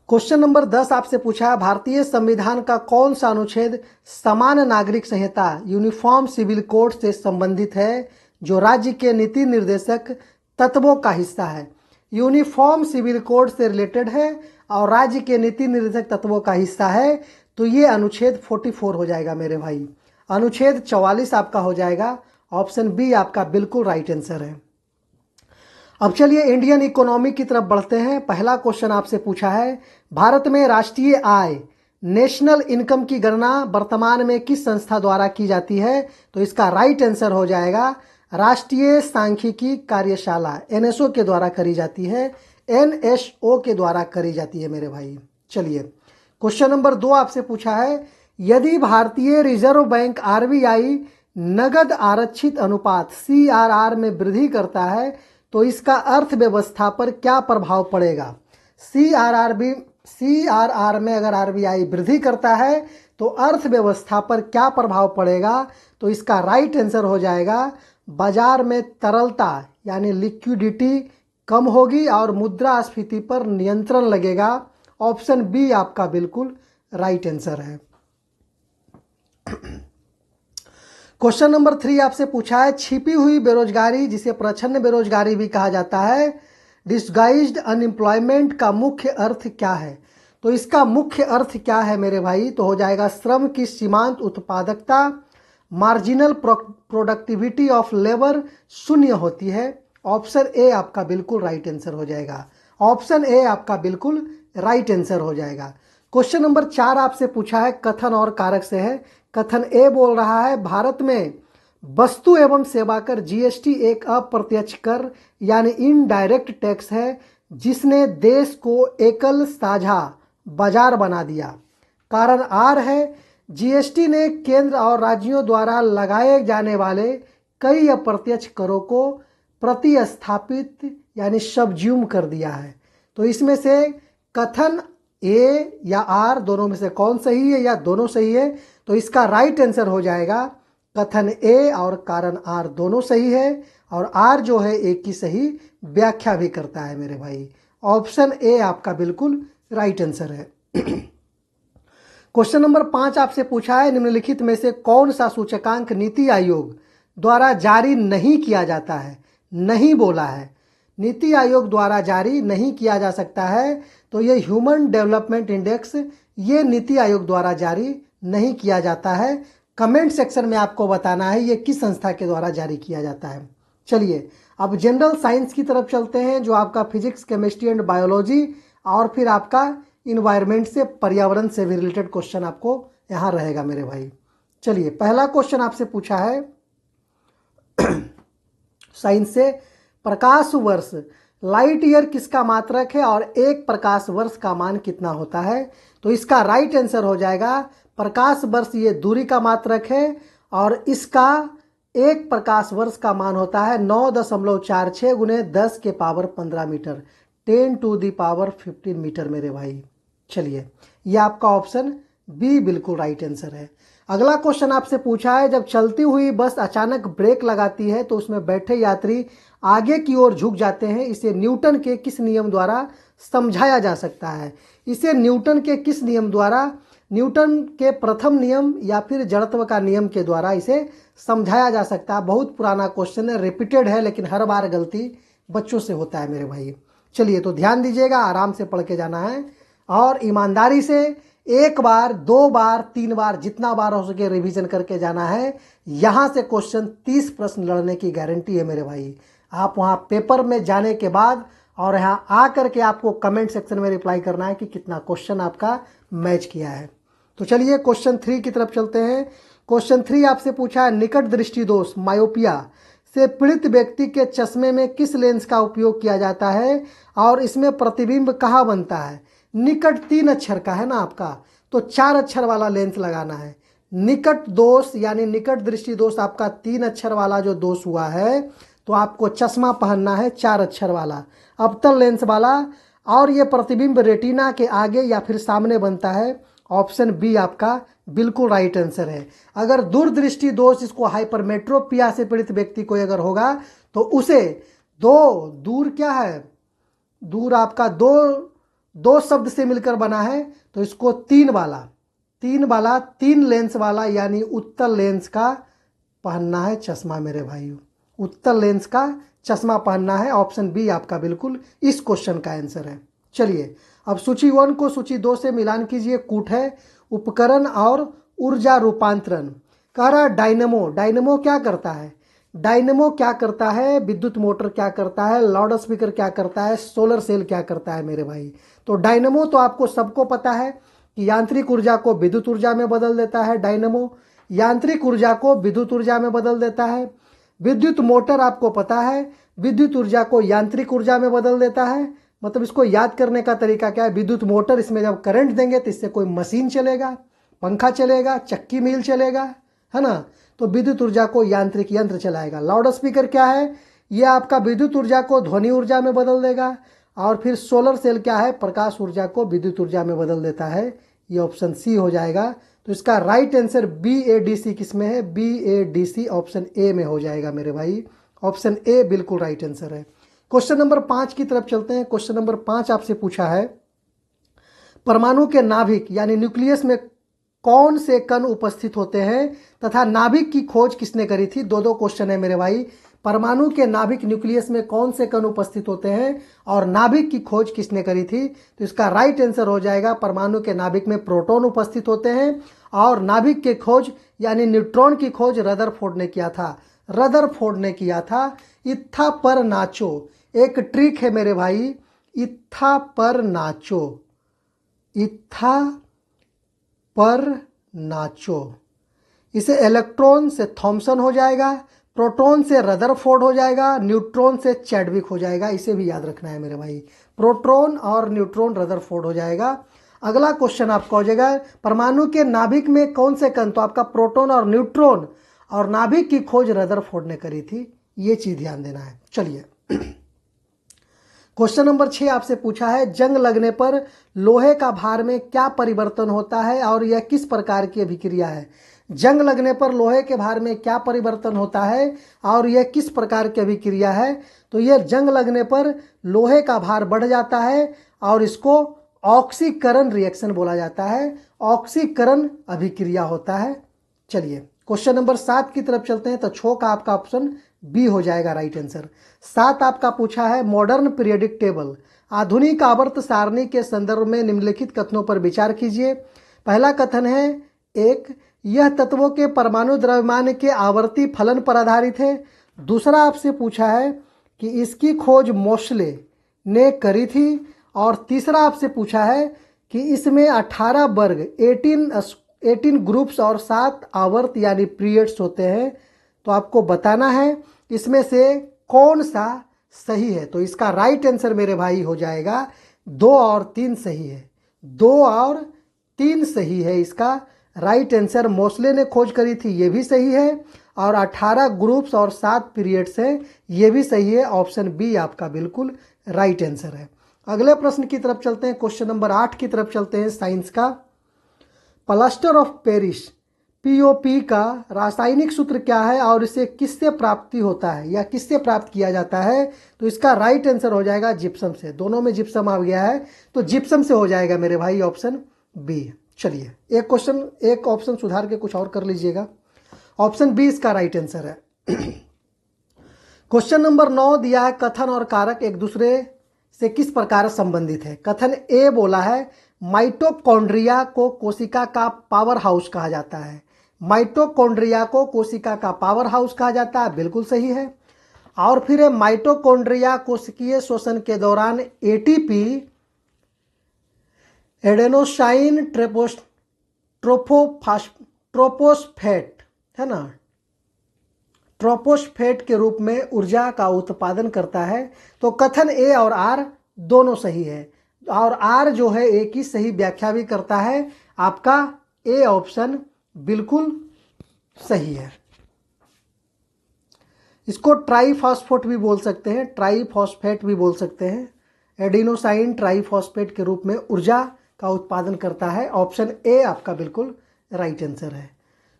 क्वेश्चन नंबर 10 आपसे पूछा है भारतीय संविधान का कौन सा अनुच्छेद समान नागरिक संहिता यूनिफॉर्म सिविल कोड से संबंधित है जो राज्य के नीति निर्देशक तत्वों का हिस्सा है? यूनिफॉर्म सिविल कोड से रिलेटेड है और राज्य के नीति निर्देशक तत्वों का हिस्सा है, तो ये अनुच्छेद 44 हो जाएगा मेरे भाई। अनुच्छेद 44 आपका हो जाएगा। ऑप्शन बी आपका बिल्कुल राइट आंसर है। अब चलिए इंडियन इकोनॉमी की तरफ बढ़ते हैं। पहला क्वेश्चन आपसे पूछा है भारत में राष्ट्रीय आय नेशनल इनकम की गणना वर्तमान में किस संस्था द्वारा की जाती है? तो इसका राइट आंसर हो जाएगा राष्ट्रीय सांख्यिकी कार्यशाला NSO के द्वारा करी जाती है, NSO के द्वारा करी जाती है मेरे भाई। चलिए क्वेश्चन नंबर 2 आपसे पूछा है यदि भारतीय रिजर्व बैंक RBI नगद आरक्षित अनुपात CRR में वृद्धि करता है तो इसका अर्थव्यवस्था पर क्या प्रभाव पड़ेगा? CRR में अगर RBI वृद्धि करता है तो अर्थव्यवस्था पर क्या प्रभाव पड़ेगा? तो इसका राइट आंसर हो जाएगा बाजार में तरलता यानी लिक्विडिटी कम होगी और मुद्रास्फीति पर नियंत्रण लगेगा। ऑप्शन बी आपका बिल्कुल राइट आंसर है। क्वेश्चन नंबर 3 आपसे पूछा है छिपी हुई बेरोजगारी जिसे प्रच्छन्न बेरोजगारी भी कहा जाता है डिस्गाइज्ड अनएम्प्लॉयमेंट का मुख्य अर्थ क्या है? तो इसका मुख्य अर्थ क्या है मेरे भाई? तो हो जाएगा श्रम की सीमांत उत्पादकता, मार्जिनल प्रोडक्टिविटी ऑफ लेबर शून्य होती है। ऑप्शन ए आपका बिल्कुल राइट आंसर हो जाएगा। ऑप्शन ए आपका बिल्कुल राइट आंसर हो जाएगा। क्वेश्चन नंबर 4 आपसे पूछा है कथन और कारक से है। कथन ए बोल रहा है भारत में वस्तु एवं सेवा कर GST एक अप्रत्यक्ष कर यानी इनडायरेक्ट टैक्स है जिसने देश को एकल साझा बाजार बना दिया। कारण आर है GST ने केंद्र और राज्यों द्वारा लगाए जाने वाले कई अप्रत्यक्ष करों को प्रतिस्थापित यानी सबज्यूम कर दिया है। तो इसमें से कथन ए या आर दोनों में से कौन सही है या दोनों सही है? तो इसका राइट आंसर हो जाएगा कथन ए और कारण आर दोनों सही है और आर जो है एक की सही व्याख्या भी करता है मेरे भाई। ऑप्शन ए आपका बिल्कुल राइट आंसर है। क्वेश्चन नंबर 5 आपसे पूछा है निम्नलिखित में से कौन सा सूचकांक नीति आयोग द्वारा जारी नहीं किया जाता है? नहीं बोला है, नीति आयोग द्वारा जारी नहीं किया जा सकता है। तो ये ह्यूमन डेवलपमेंट इंडेक्स ये नीति आयोग द्वारा जारी नहीं किया जाता है। कमेंट सेक्शन में आपको बताना है ये किस संस्था के द्वारा जारी किया जाता है। चलिए अब जनरल साइंस की तरफ चलते हैं, जो आपका फिजिक्स, केमिस्ट्री एंड बायोलॉजी और फिर आपका इन्वायरमेंट से, पर्यावरण से भी रिलेटेड क्वेश्चन आपको यहाँ रहेगा मेरे भाई। चलिए पहला क्वेश्चन आपसे पूछा है साइंस से, प्रकाश वर्ष, लाइट ईयर किसका मात्रक है और एक प्रकाश वर्ष का मान कितना होता है? तो इसका राइट आंसर हो जाएगा प्रकाश वर्ष, ये दूरी का मात्रक है और इसका एक प्रकाश वर्ष का मान होता है 9.46 गुने 10 के power 15 metre, 10 to the power 15 metre मेरे भाई। चलिए ये आपका ऑप्शन बी बिल्कुल राइट आंसर है। अगला क्वेश्चन आपसे पूछा है, जब चलती हुई बस अचानक ब्रेक लगाती है तो उसमें बैठे यात्री आगे की ओर झुक जाते हैं, इसे न्यूटन के किस नियम द्वारा समझाया जा सकता है? इसे न्यूटन के किस नियम द्वारा, न्यूटन के प्रथम नियम या फिर जड़त्व का नियम के द्वारा इसे समझाया जा सकता है? बहुत पुराना क्वेश्चन है, रिपीटेड है, लेकिन हर बार गलती बच्चों से होता है मेरे भाई। चलिए तो ध्यान दीजिएगा, आराम से पढ़ के जाना है और ईमानदारी से एक बार, दो बार, तीन बार, जितना बार हो सके रिवीजन करके जाना है। यहाँ से क्वेश्चन 30 प्रश्न लड़ने की गारंटी है मेरे भाई। आप वहाँ पेपर में जाने के बाद और यहाँ आ करके आपको कमेंट सेक्शन में रिप्लाई करना है कि कितना क्वेश्चन आपका मैच किया है। तो चलिए क्वेश्चन 3 की तरफ चलते हैं। क्वेश्चन 3 आपसे पूछा है, निकट दृष्टि दोष मायोपिया से पीड़ित व्यक्ति के चश्मे में किस लेंस का उपयोग किया जाता है और इसमें प्रतिबिंब कहाँ बनता है? निकट 3 अक्षर का है ना आपका, तो 4 अक्षर वाला लेंस लगाना है। निकट दोष यानी निकट दृष्टि दोष आपका 3 अक्षर वाला जो दोष हुआ है, तो आपको चश्मा पहनना है 4 अक्षर वाला अवतल लेंस वाला, और ये प्रतिबिंब रेटिना के आगे या फिर सामने बनता है। ऑप्शन बी आपका बिल्कुल राइट आंसर है। अगर दूरदृष्टि दोष, इसको हाइपरमेट्रोपिया से पीड़ित व्यक्ति को अगर होगा तो उसे दूर क्या है, दूर आपका दो शब्द से मिलकर बना है, तो इसको 3 लेंस वाला यानी उत्तल लेंस का पहनना है चश्मा मेरे भाइयों, उत्तल लेंस का चश्मा पहनना है। ऑप्शन बी आपका बिल्कुल इस क्वेश्चन का आंसर है। चलिए अब सूची 1 को सूची 2 से मिलान कीजिए। कूट है उपकरण और ऊर्जा रूपांतरण। कह रहा डायनेमो, डायनेमो क्या करता है? डायनेमो क्या करता है? विद्युत मोटर क्या करता है? लाउड स्पीकर क्या करता है? सोलर सेल क्या करता है मेरे भाई? तो डायनेमो तो आपको सबको पता है कि यांत्रिक ऊर्जा को विद्युत ऊर्जा में बदल देता है। डायनेमो यांत्रिक ऊर्जा को विद्युत ऊर्जा में बदल देता है। विद्युत मोटर आपको पता है विद्युत ऊर्जा को यांत्रिक ऊर्जा में बदल देता है। मतलब इसको याद करने का तरीका क्या है? विद्युत मोटर, इसमें जब करंट देंगे तो इससे कोई मशीन चलेगा, पंखा चलेगा, चक्की मिल चलेगा, है ना? तो विद्युत ऊर्जा को यांत्रिक यंत्र चलाएगा। लाउड स्पीकर क्या है? ये आपका विद्युत ऊर्जा को ध्वनि ऊर्जा में बदल देगा। और फिर सोलर सेल क्या है? प्रकाश ऊर्जा को विद्युत ऊर्जा में बदल देता है। ये ऑप्शन सी हो जाएगा। तो इसका राइट आंसर BADC किस में है? BADC ऑप्शन ए में हो जाएगा मेरे भाई। ऑप्शन ए बिल्कुल राइट आंसर है। क्वेश्चन नंबर 5 की तरफ चलते हैं। क्वेश्चन नंबर 5 आपसे पूछा है, परमाणु के नाभिक यानी न्यूक्लियस में कौन से कण उपस्थित होते हैं तथा नाभिक की खोज किसने करी थी? दो क्वेश्चन है मेरे भाई। परमाणु के नाभिक न्यूक्लियस में कौन से कण उपस्थित होते हैं और नाभिक की खोज किसने करी थी? तो इसका राइट आंसर हो जाएगा, परमाणु के नाभिक में प्रोटॉन उपस्थित होते हैं और नाभिक के खोज यानी न्यूट्रॉन की खोज रदरफोर्ड ने किया था। रदरफोर्ड ने किया था। इत्था पर नाचो, एक ट्रिक है मेरे भाई, इत्था पर नाचो, इत्था पर नाचो। इसे इलेक्ट्रॉन से थॉमसन हो जाएगा, प्रोटॉन से रदरफोर्ड हो जाएगा, न्यूट्रॉन से चैडविक हो जाएगा। इसे भी याद रखना है मेरे भाई, प्रोटॉन और न्यूट्रॉन रदरफोर्ड हो जाएगा। अगला क्वेश्चन आपका हो जाएगा, परमाणु के नाभिक में कौन से कण? तो आपका प्रोटॉन और न्यूट्रॉन, और नाभिक की खोज रदरफोर्ड ने करी थी। ये चीज ध्यान देना है। चलिए क्वेश्चन नंबर 6 आपसे पूछा है, जंग लगने पर लोहे का भार में क्या परिवर्तन होता है और यह किस प्रकार की अभिक्रिया है? जंग लगने पर लोहे के भार में क्या परिवर्तन होता है और यह किस प्रकार की अभिक्रिया है? तो यह जंग लगने पर लोहे का भार बढ़ जाता है और इसको ऑक्सीकरण रिएक्शन बोला जाता है, ऑक्सीकरण अभिक्रिया होता है। चलिए क्वेश्चन नंबर 7 की तरफ चलते हैं। तो 6 का आपका ऑप्शन बी हो जाएगा राइट आंसर। 7 आपका पूछा है, मॉडर्न पीरियडिक टेबल, आधुनिक आवर्त सारणी के संदर्भ में निम्नलिखित कथनों पर विचार कीजिए। पहला कथन है, 1, यह तत्वों के परमाणु द्रव्यमान के आवर्ती फलन पर आधारित है। दूसरा आपसे पूछा है कि इसकी खोज मोशले ने करी थी। और तीसरा आपसे पूछा है कि इसमें 18 वर्ग 18 ग्रुप्स और 7 आवर्त यानी पीरियड्स होते हैं। तो आपको बताना है इसमें से कौन सा सही है। तो इसका राइट आंसर मेरे भाई हो जाएगा 2 और 3 सही है। 2 और 3 सही है इसका राइट आंसर। मोस्ले ने खोज करी थी, ये भी सही है। और 18 ग्रुप्स और 7 पीरियड्स हैं, ये भी सही है। ऑप्शन बी आपका बिल्कुल राइट आंसर है। अगले प्रश्न की तरफ चलते हैं, क्वेश्चन नंबर 8 की तरफ चलते हैं साइंस का। प्लास्टर ऑफ पेरिस पीओपी का रासायनिक सूत्र क्या है और इसे किससे प्राप्ति होता है या किससे प्राप्त किया जाता है। तो इसका राइट आंसर हो जाएगा जिप्सम से। दोनों में जिप्सम आ गया है तो जिप्सम से हो जाएगा मेरे भाई ऑप्शन बी। चलिए एक ऑप्शन सुधार के कुछ और कर लीजिएगा। ऑप्शन बी इसका राइट आंसर है। क्वेश्चन नंबर 9 दिया है, कथन और कारक एक दूसरे से किस प्रकार संबंधित है। कथन ए बोला है माइटोकॉन्ड्रिया को कोशिका का पावर हाउस कहा जाता है। माइटोकॉन्ड्रिया को कोशिका का पावर हाउस कहा जाता है, बिल्कुल सही है। और फिर है माइटोकॉन्ड्रिया कोशिकीय श्वसन के दौरान एटीपी एडेनोसाइन ट्रोपोस्फेट है ना, ट्रोपोस्फेट के रूप में ऊर्जा का उत्पादन करता है। तो कथन ए और आर दोनों सही है और आर जो है ए की सही व्याख्या भी करता है। आपका ए ऑप्शन बिल्कुल सही है। इसको ट्राईफॉस्फेट भी बोल सकते हैं, ट्राईफॉस्फेट भी बोल सकते हैं। एडिनोसाइन ट्राईफॉस्फेट के रूप में ऊर्जा का उत्पादन करता है। ऑप्शन ए आपका बिल्कुल राइट आंसर है।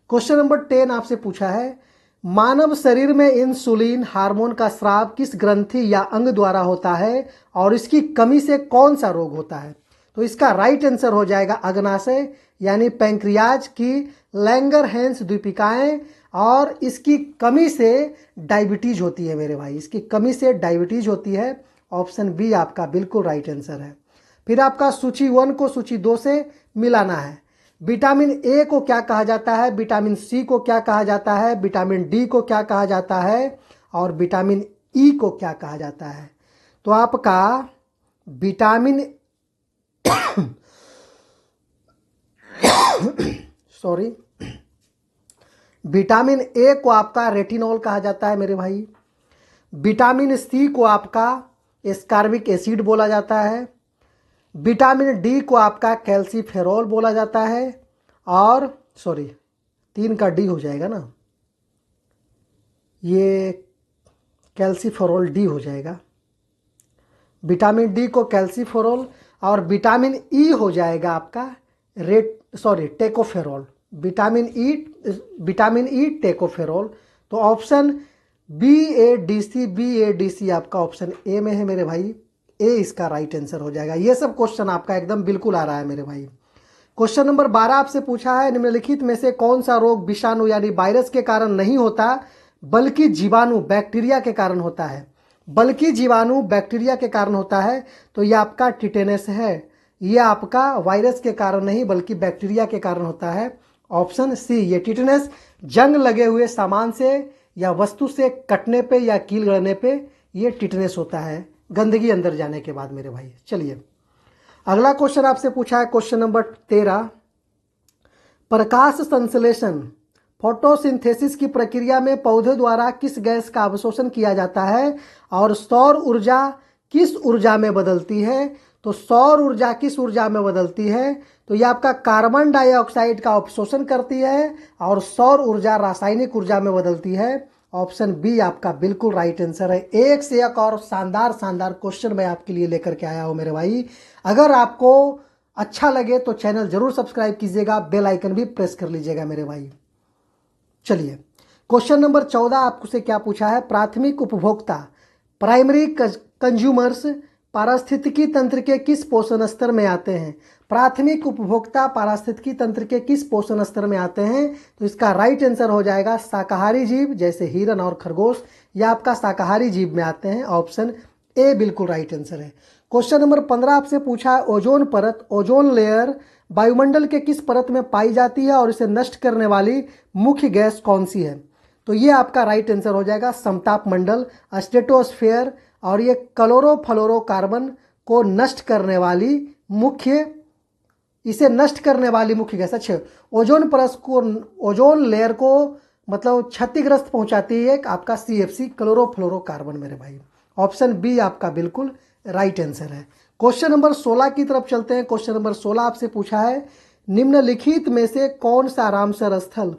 क्वेश्चन नंबर 10 आपसे पूछा है मानव शरीर में इंसुलिन हार्मोन का स्राव किस ग्रंथि या अंग द्वारा होता है और इसकी कमी से कौन सा रोग होता है। तो इसका राइट आंसर हो जाएगा अग्नाशय यानी पैंक्रियाज की लैंगरहैंस द्वीपिकाएं। और इसकी कमी से डायबिटीज होती है मेरे भाई, इसकी कमी से डायबिटीज होती है। ऑप्शन बी आपका बिल्कुल राइट आंसर है। फिर आपका सूची 1 को सूची 2 से मिलाना है। विटामिन ए को क्या कहा जाता है, विटामिन सी को क्या कहा जाता है, विटामिन डी को क्या कहा जाता है और विटामिन ई को क्या कहा जाता है। तो आपका विटामिन विटामिन ए को आपका रेटिनॉल कहा जाता है मेरे भाई। विटामिन सी को आपका एस्कॉर्बिक एसिड बोला जाता है। विटामिन डी को आपका कैल्सीफेरॉल बोला जाता है। और 3 का डी हो जाएगा ना, ये कैल्सीफेरॉल डी हो जाएगा। विटामिन डी को कैल्सीफेरॉल और विटामिन ई हो जाएगा आपका टेकोफेरॉल। Vitamin E tocopherol. तो ऑप्शन BADC आपका ऑप्शन ए में है मेरे भाई। ए इसका राइट आंसर हो जाएगा। ये सब क्वेश्चन आपका एकदम बिल्कुल आ रहा है मेरे भाई। क्वेश्चन नंबर 12 आपसे पूछा है निम्नलिखित में से कौन सा रोग विषाणु यानी वायरस के कारण नहीं होता बल्कि जीवाणु बैक्टीरिया के कारण होता है। बल्कि जीवाणु बैक्टीरिया के कारण होता है। तो ये आपका टिटेनस है। ये आपका वायरस के कारण नहीं बल्कि बैक्टीरिया के कारण होता है। ऑप्शन सी ये टिटेनस जंग लगे हुए सामान से या वस्तु से कटने पे या कील गड़ने पे ये टिटेनस होता है, गंदगी अंदर जाने के बाद मेरे भाई। चलिए अगला क्वेश्चन आपसे पूछा है क्वेश्चन नंबर 13। प्रकाश संश्लेषण फोटोसिंथेसिस की प्रक्रिया में पौधे द्वारा किस गैस का अवशोषण किया जाता है और सौर ऊर्जा किस ऊर्जा में बदलती है। तो सौर ऊर्जा किस ऊर्जा में बदलती है। तो ये आपका कार्बन डाइऑक्साइड का अवशोषण करती है और सौर ऊर्जा रासायनिक ऊर्जा में बदलती है। ऑप्शन बी आपका बिल्कुल राइट आंसर है। एक से एक और शानदार क्वेश्चन मैं आपके लिए लेकर के आया हूँ मेरे भाई। अगर आपको अच्छा लगे तो चैनल जरूर सब्सक्राइब कीजिएगा, बेल आइकन भी प्रेस कर लीजिएगा मेरे भाई। चलिए क्वेश्चन नंबर 14 आपसे क्या पूछा है, प्राथमिक उपभोक्ता प्राइमरी कंज्यूमर्स पारिस्थितिकी तंत्र के किस पोषण स्तर में आते हैं। प्राथमिक उपभोक्ता पारिस्थितिकी तंत्र के किस पोषण स्तर में आते हैं। तो इसका राइट आंसर हो जाएगा शाकाहारी जीव जैसे हिरन और खरगोश, या आपका शाकाहारी जीव में आते हैं। ऑप्शन ए बिल्कुल राइट आंसर है। क्वेश्चन नंबर 15 आपसे पूछा है ओजोन परत, ओजोन लेयर वायुमंडल के किस परत में पाई जाती है और इसे नष्ट करने वाली मुख्य गैस कौन सी है? तो ये आपका राइट आंसर हो जाएगा समताप मंडल, स्ट्रेटोस्फेयर। और ये क्लोरोफ्लोरोकार्बन को नष्ट करने वाली मुख्य, इसे नष्ट करने वाली मुख्य गैस। अच्छा, ओजोन परत को, ओजोन लेयर को मतलब क्षतिग्रस्त पहुंचाती है आपका CFC क्लोरोफ्लोरोकार्बन मेरे भाई। ऑप्शन बी आपका बिल्कुल राइट आंसर है। क्वेश्चन नंबर 16 की तरफ चलते हैं। क्वेश्चन नंबर 16 आपसे पूछा है निम्नलिखित में से कौन सा रामसर स्थल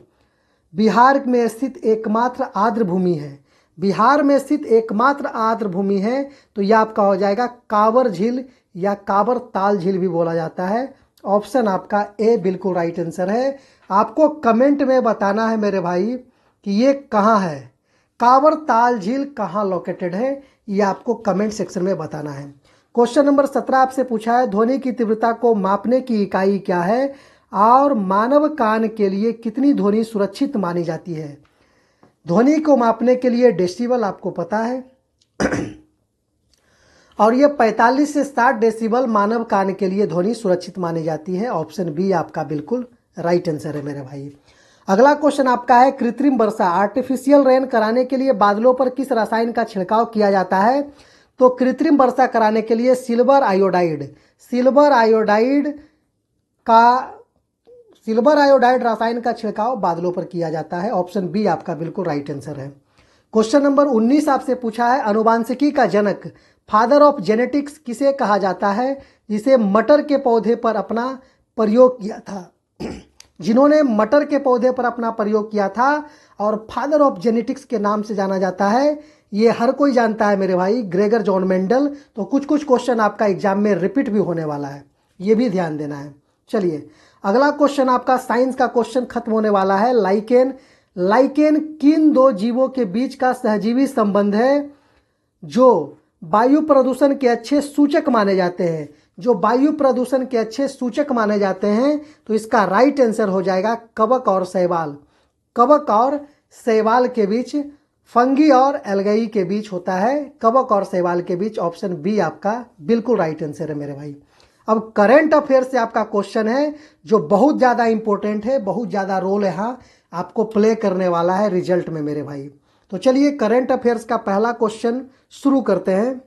बिहार में स्थित एकमात्र आर्द्र भूमि है? बिहार में स्थित एकमात्र आर्द्र भूमि है तो यह आपका हो जाएगा कांवर झील या कांवर ताल झील भी बोला जाता है। ऑप्शन आपका ए बिल्कुल राइट आंसर है। आपको कमेंट में बताना है मेरे भाई कि ये कहाँ है, कांवर ताल झील कहाँ लोकेटेड है, ये आपको कमेंट सेक्शन में बताना है। क्वेश्चन नंबर 17 आपसे पूछा है ध्वनि की तीव्रता को मापने की इकाई क्या है और मानव कान के लिए कितनी ध्वनि सुरक्षित मानी जाती है? ध्वनि को मापने के लिए डेसिबल आपको पता है और ये 45 से 60 डेसिबल मानव कान के लिए ध्वनि सुरक्षित मानी जाती है। ऑप्शन बी आपका बिल्कुल राइट आंसर है मेरे भाई। अगला क्वेश्चन आपका है कृत्रिम वर्षा, आर्टिफिशियल रेन कराने के लिए बादलों पर किस रसायन का छिड़काव किया जाता है? तो कृत्रिम वर्षा कराने के लिए सिल्वर आयोडाइड, सिल्वर आयोडाइड रसायन का छिड़काव बादलों पर किया जाता है। ऑप्शन बी आपका बिल्कुल राइट आंसर है। क्वेश्चन नंबर 19 आपसे पूछा है अनुवांशिकी का जनक, फादर ऑफ जेनेटिक्स किसे कहा जाता है जिसे मटर के पौधे पर अपना प्रयोग किया था? जिन्होंने मटर के पौधे पर अपना प्रयोग किया था और फादर ऑफ जेनेटिक्स के नाम से जाना जाता है, ये हर कोई जानता है मेरे भाई, ग्रेगर जॉन मेंडल। तो कुछ कुछ क्वेश्चन आपका एग्जाम में रिपीट भी होने वाला है, ये भी ध्यान देना है। चलिए अगला क्वेश्चन आपका साइंस का क्वेश्चन खत्म होने वाला है। लाइकेन किन दो जीवों के बीच का सहजीवी संबंध है जो वायु प्रदूषण के अच्छे सूचक माने जाते हैं? जो वायु प्रदूषण के अच्छे सूचक माने जाते हैं तो इसका राइट आंसर हो जाएगा कवक और शैवाल। कवक और शैवाल के बीच, फंगी और एल्गाई के बीच होता है, कवक और शैवाल के बीच। ऑप्शन बी आपका बिल्कुल राइट आंसर है मेरे भाई। अब करंट अफेयर से आपका क्वेश्चन है जो बहुत ज़्यादा इंपॉर्टेंट है, बहुत ज़्यादा रोल यहाँ आपको प्ले करने वाला है रिजल्ट में मेरे भाई। तो चलिए करंट अफेयर्स का पहला क्वेश्चन शुरू करते हैं।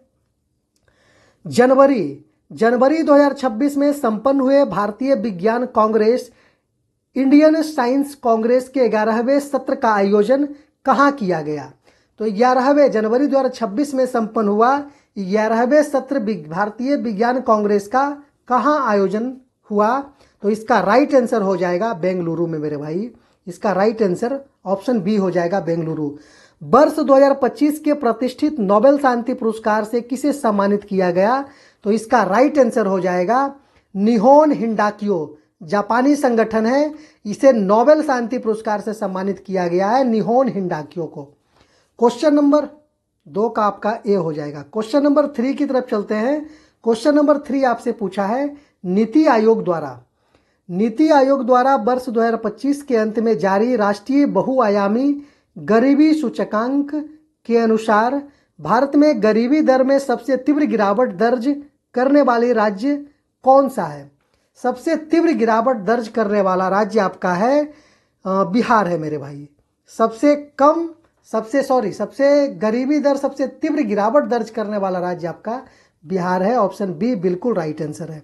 जनवरी 2026 में संपन्न हुए भारतीय विज्ञान कांग्रेस, इंडियन साइंस कांग्रेस के 11वें सत्र का आयोजन कहाँ किया गया? तो 11वें जनवरी 2026 में संपन्न हुआ 11वें सत्र भारतीय विज्ञान कांग्रेस का कहाँ आयोजन हुआ? तो इसका राइट आंसर हो जाएगा बेंगलुरु में मेरे भाई। इसका राइट आंसर ऑप्शन बी हो जाएगा बेंगलुरु। वर्ष 2025 के प्रतिष्ठित नोबेल शांति पुरस्कार से किसे सम्मानित किया गया? तो इसका राइट आंसर हो जाएगा निहोन हिंडाक्यो, जापानी संगठन है, इसे नोबेल शांति पुरस्कार से सम्मानित किया गया है, निहोन हिंडाक्यो को। क्वेश्चन नंबर 2 का आपका ए हो जाएगा। क्वेश्चन नंबर 3 की तरफ चलते हैं। क्वेश्चन नंबर 3 आपसे पूछा है नीति आयोग द्वारा वर्ष 2025 के अंत में जारी राष्ट्रीय बहुआयामी गरीबी सूचकांक के अनुसार भारत में गरीबी दर में सबसे तीव्र गिरावट दर्ज करने वाली राज्य कौन सा है? सबसे तीव्र गिरावट दर्ज करने वाला राज्य आपका है बिहार है मेरे भाई। सबसे गरीबी दर, सबसे तीव्र गिरावट दर्ज करने वाला राज्य आपका बिहार है। ऑप्शन बी बिल्कुल राइट आंसर है।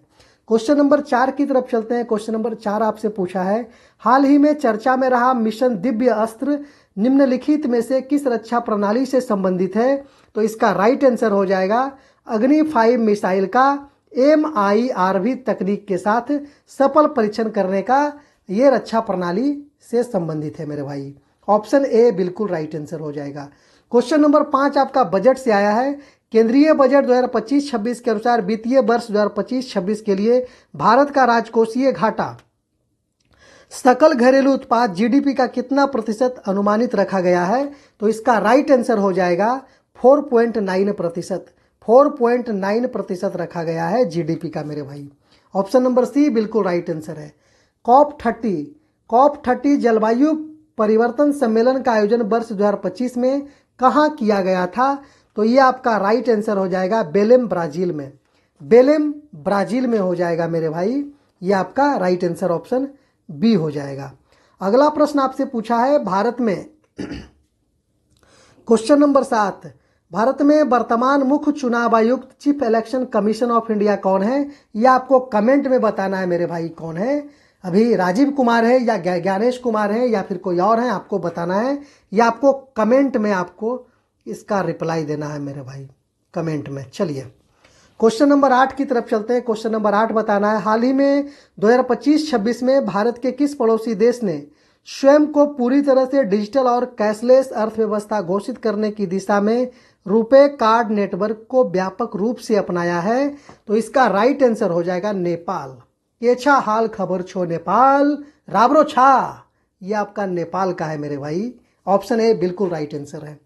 क्वेश्चन नंबर 4 की तरफ चलते हैं। क्वेश्चन नंबर 4 आपसे पूछा है हाल ही में चर्चा में रहा मिशन दिव्य अस्त्र निम्नलिखित में से किस रक्षा प्रणाली से संबंधित है? तो इसका राइट आंसर हो जाएगा अग्नि 5 मिसाइल का MIRV तकनीक के साथ सफल परीक्षण करने का ये रक्षा प्रणाली से संबंधित है मेरे भाई। ऑप्शन ए बिल्कुल राइट आंसर हो जाएगा। क्वेश्चन नंबर 5 आपका बजट से आया है। केंद्रीय बजट 2025-26 के अनुसार वित्तीय वर्ष 2025-26 के लिए भारत का राजकोषीय घाटा सकल घरेलू उत्पाद GDP का कितना प्रतिशत अनुमानित रखा गया है? तो इसका राइट आंसर हो जाएगा 4.9%। 4.9% रखा गया है GDP का मेरे भाई। ऑप्शन नंबर सी बिल्कुल राइट आंसर है। COP30 जलवायु परिवर्तन सम्मेलन का आयोजन वर्ष 2025 में कहाँ किया गया था? तो ये आपका राइट आंसर हो जाएगा बेलेम, ब्राजील में। बेलेम ब्राजील में हो जाएगा मेरे भाई। ये आपका राइट आंसर ऑप्शन बी हो जाएगा। अगला प्रश्न आपसे पूछा है भारत में क्वेश्चन नंबर 7, भारत में वर्तमान मुख्य चुनाव आयुक्त chief election commission of India कौन है? यह आपको कमेंट में बताना है मेरे भाई कौन है। अभी राजीव कुमार है या ज्ञानेश कुमार है या फिर कोई और है, आपको बताना है। या आपको कमेंट में आपको इसका रिप्लाई देना है मेरे भाई कमेंट में। चलिए क्वेश्चन नंबर 8 की तरफ चलते हैं। क्वेश्चन नंबर 8 बताना है, हाल ही में 2025-26 में भारत के किस पड़ोसी देश ने स्वयं को पूरी तरह से डिजिटल और कैशलेस अर्थव्यवस्था घोषित करने की दिशा में रुपे कार्ड नेटवर्क को व्यापक रूप से अपनाया है? तो इसका राइट आंसर हो जाएगा नेपाल। केछा हाल खबर छो नेपाल राबरो छा, ये आपका नेपाल का है मेरे भाई। ऑप्शन ए बिल्कुल राइट आंसर है।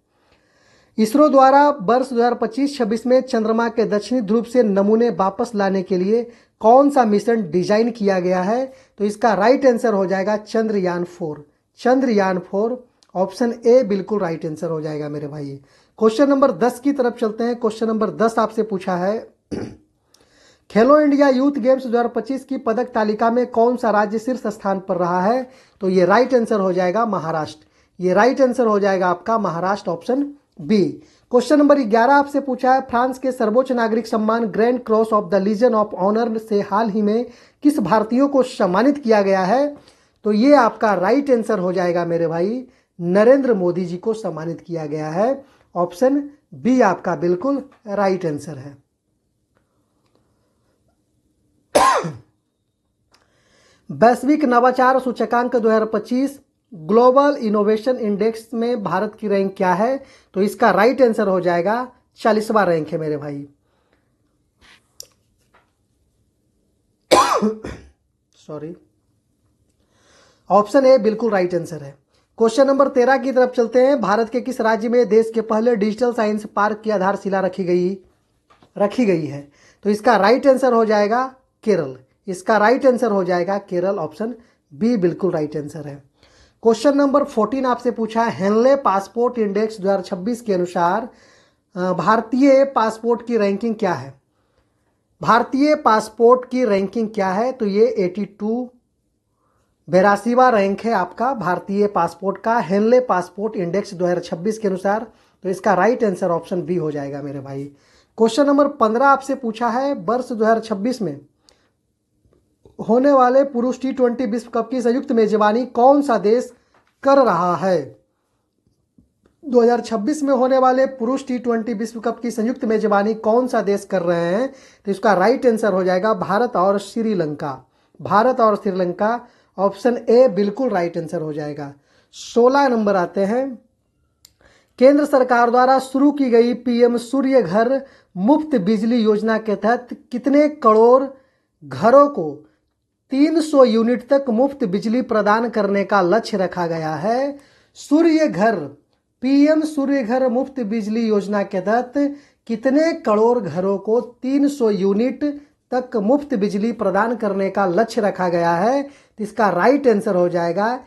इसरो द्वारा वर्ष 2025-26 में चंद्रमा के दक्षिणी ध्रुव से नमूने वापस लाने के लिए कौन सा मिशन डिजाइन किया गया है? तो इसका राइट आंसर हो जाएगा चंद्रयान 4। चंद्रयान 4 ऑप्शन ए बिल्कुल राइट आंसर हो जाएगा मेरे भाई। क्वेश्चन नंबर 10 की तरफ चलते हैं। क्वेश्चन नंबर 10 आपसे पूछा है, खेलो इंडिया यूथ गेम्स 2025 की पदक तालिका में कौन सा राज्य शीर्ष स्थान पर रहा है? तो ये राइट आंसर हो जाएगा महाराष्ट्र। ये राइट आंसर हो जाएगा आपका Maharashtra option b. Question number 11 आपसे पूछा है, फ्रांस के सर्वोच्च नागरिक सम्मान grand cross of the legion of honour से हाल ही में किस भारतीयों को सम्मानित किया गया है? तो ये आपका राइट आंसर हो जाएगा मेरे भाई, नरेंद्र मोदी जी को सम्मानित किया गया है। ऑप्शन बी आपका बिल्कुल राइट आंसर है। वैश्विक नवाचार सूचकांक 2025 ग्लोबल इनोवेशन इंडेक्स में भारत की रैंक क्या है? तो इसका राइट आंसर हो जाएगा 40वां रैंक है मेरे भाई। सॉरी, ऑप्शन ए बिल्कुल राइट आंसर है। क्वेश्चन नंबर 13 की तरफ चलते हैं। भारत के किस राज्य में देश के पहले डिजिटल साइंस पार्क की आधारशिला रखी गई है? तो इसका राइट आंसर हो जाएगा केरल। इसका राइट आंसर हो जाएगा केरल। ऑप्शन बी बिल्कुल राइट आंसर है। क्वेश्चन नंबर 14 आपसे पूछा है, हेनले पासपोर्ट इंडेक्स 2026 के अनुसार भारतीय पासपोर्ट की रैंकिंग क्या है? भारतीय पासपोर्ट की रैंकिंग क्या है? तो ये 82वां रैंक है आपका भारतीय पासपोर्ट का, हेनले पासपोर्ट इंडेक्स 2026 के अनुसार। तो इसका राइट आंसर ऑप्शन बी हो जाएगा मेरे भाई। क्वेश्चन नंबर 15 आपसे पूछा है, वर्ष 2026 में होने वाले पुरुष T20 विश्व कप की संयुक्त मेजबानी कौन सा देश कर रहा है? 2026 में होने वाले पुरुष T20 विश्व कप की संयुक्त मेजबानी कौन सा देश कर रहे हैं? तो इसका राइट आंसर हो जाएगा भारत और श्रीलंका। भारत और श्रीलंका ऑप्शन ए बिल्कुल राइट आंसर हो जाएगा। 16 नंबर आते हैं, केंद्र सरकार द्वारा शुरू की गई पीएम सूर्य घर मुफ्त बिजली योजना के तहत कितने करोड़ घरों को 300 यूनिट तक मुफ्त बिजली प्रदान करने का लक्ष्य रखा गया है? सूर्य घर, पीएम सूर्य घर मुफ्त बिजली योजना के तहत कितने करोड़ घरों को 300 यूनिट तक मुफ्त बिजली प्रदान करने का लक्ष्य रखा गया है? तो इसका राइट आंसर हो जाएगा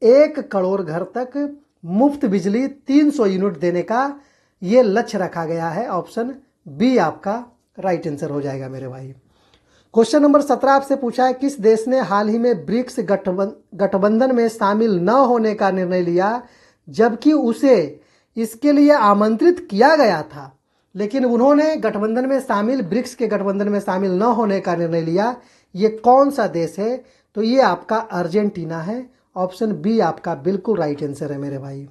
1 करोड़ घर तक मुफ्त बिजली 300 यूनिट देने का ये लक्ष्य रखा गया है। ऑप्शन बी आपका राइट आंसर हो जाएगा मेरे भाई। क्वेश्चन नंबर 17 आपसे पूछा है, किस देश ने हाल ही में ब्रिक्स गठबंधन में शामिल न होने का निर्णय लिया जबकि उसे इसके लिए आमंत्रित किया गया था, लेकिन उन्होंने गठबंधन में शामिल ब्रिक्स के गठबंधन में शामिल न होने का निर्णय लिया? ये कौन सा देश है? तो ये आपका अर्जेंटीना है। ऑप्शन बी आपका बिल्कुल राइट आंसर है मेरे भाई।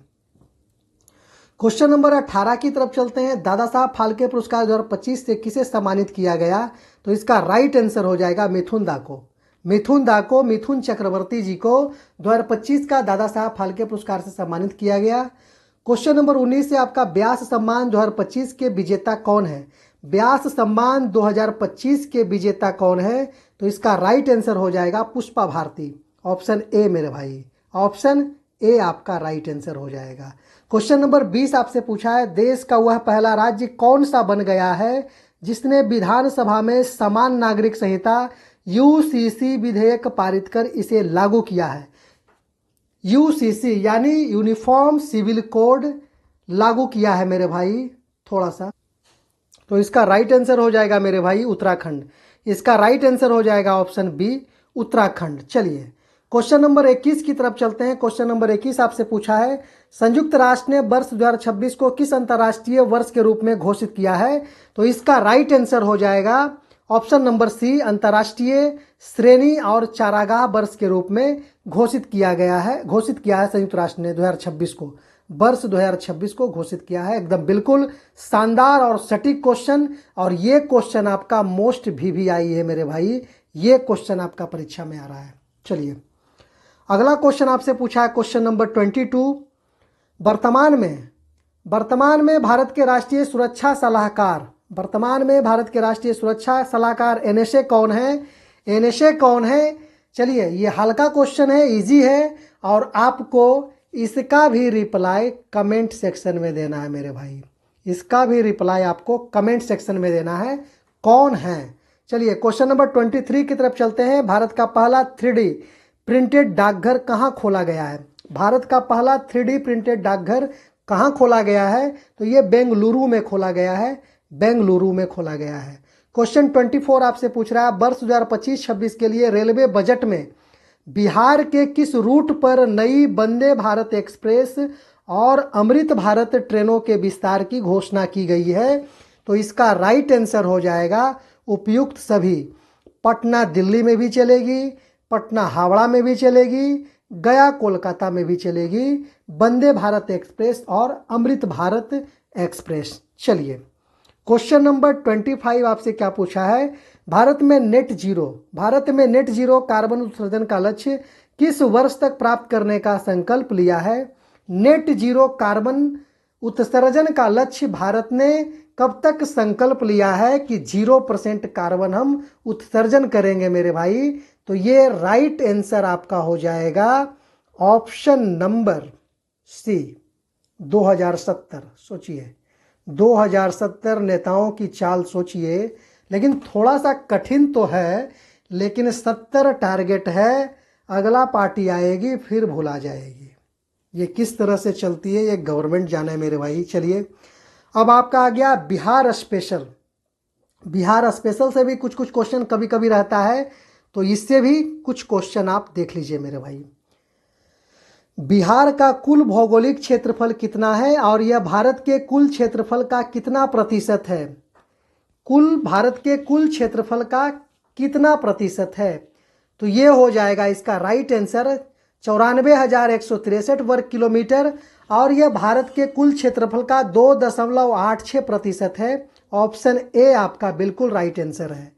क्वेश्चन नंबर 18 की तरफ चलते हैं। दादा साहब फाल्के पुरस्कार 2025 से किसे सम्मानित किया गया? तो इसका राइट आंसर हो जाएगा मिथुन दा को। मिथुन चक्रवर्ती जी को 2025 का दादा साहब फाल्के पुरस्कार से सम्मानित किया गया। क्वेश्चन नंबर 19 से आपका व्यास सम्मान 2025 के विजेता कौन है? व्यास सम्मान 2025 के विजेता कौन है? तो इसका राइट आंसर हो जाएगा पुष्पा भारती। ऑप्शन ए मेरे भाई, ऑप्शन ए आपका राइट आंसर हो जाएगा। क्वेश्चन नंबर 20 आपसे पूछा है, देश का वह पहला राज्य कौन सा बन गया है जिसने विधानसभा में समान नागरिक संहिता यूसीसी विधेयक पारित कर इसे लागू किया है? यूसीसी यानी यूनिफॉर्म सिविल कोड लागू किया है मेरे भाई। थोड़ा सा तो इसका राइट आंसर हो जाएगा मेरे भाई उत्तराखंड। इसका राइट आंसर हो जाएगा ऑप्शन बी उत्तराखंड। चलिए क्वेश्चन नंबर 21 की तरफ चलते हैं। क्वेश्चन नंबर 21 आपसे पूछा है, संयुक्त राष्ट्र ने वर्ष 2026 को किस अंतर्राष्ट्रीय वर्ष के रूप में घोषित किया है? तो इसका राइट आंसर हो जाएगा ऑप्शन नंबर सी अंतर्राष्ट्रीय श्रेणी और चारागाह वर्ष के रूप में घोषित किया है संयुक्त राष्ट्र ने 2026 को, वर्ष 2026 को घोषित किया है। एकदम बिल्कुल शानदार और सटीक क्वेश्चन, और ये क्वेश्चन आपका मोस्ट वीवीआई है मेरे भाई, ये क्वेश्चन आपका परीक्षा में आ रहा है। चलिए अगला क्वेश्चन आपसे पूछा है क्वेश्चन नंबर 22, वर्तमान में भारत के राष्ट्रीय सुरक्षा सलाहकार एनएसए कौन है? चलिए ये हल्का क्वेश्चन है, इजी है, और आपको इसका भी रिप्लाई कमेंट सेक्शन में देना है मेरे भाई। इसका भी रिप्लाई आपको कमेंट सेक्शन में देना है, कौन है। चलिए क्वेश्चन नंबर 23 की तरफ चलते हैं। भारत का पहला 3D प्रिंटेड डाकघर कहाँ खोला गया है? भारत का पहला 3D प्रिंटेड डाकघर कहाँ खोला गया है? तो ये बेंगलुरु में खोला गया है, बेंगलुरु में खोला गया है। क्वेश्चन 24 आपसे पूछ रहा है, वर्ष 2025-26 के लिए रेलवे बजट में बिहार के किस रूट पर नई वंदे भारत एक्सप्रेस और अमृत भारत ट्रेनों के विस्तार की घोषणा की गई है? तो इसका राइट आंसर हो जाएगा उपयुक्त सभी। पटना दिल्ली में भी चलेगी, पटना हावड़ा में भी चलेगी, गया कोलकाता में भी चलेगी, वंदे भारत एक्सप्रेस और अमृत भारत एक्सप्रेस। चलिए क्वेश्चन नंबर 25 आपसे क्या पूछा है, भारत में नेट जीरो कार्बन उत्सर्जन का लक्ष्य किस वर्ष तक प्राप्त करने का संकल्प लिया है? नेट जीरो कार्बन उत्सर्जन का लक्ष्य भारत ने कब तक संकल्प लिया है कि 0% कार्बन हम उत्सर्जन करेंगे मेरे भाई? तो ये राइट आंसर आपका हो जाएगा ऑप्शन नंबर सी 2070। सोचिए 2070 नेताओं की चाल सोचिए, लेकिन थोड़ा सा कठिन तो है, लेकिन 70 टारगेट है। अगला पार्टी आएगी फिर भुला जाएगी। ये किस तरह से चलती है ये गवर्नमेंट जाने मेरे भाई। चलिए अब आपका आ गया बिहार स्पेशल। बिहार स्पेशल से भी कुछ क्वेश्चन कभी कभी रहता है, तो इससे भी कुछ क्वेश्चन आप देख लीजिए मेरे भाई। बिहार का कुल भौगोलिक क्षेत्रफल कितना है और यह भारत के कुल क्षेत्रफल का कितना प्रतिशत है? भारत के कुल क्षेत्रफल का कितना प्रतिशत है? तो ये हो जाएगा इसका राइट आंसर 94,163 वर्ग किलोमीटर, और यह भारत के कुल क्षेत्रफल का 2.86% है। ऑप्शन ए आपका बिल्कुल राइट आंसर है।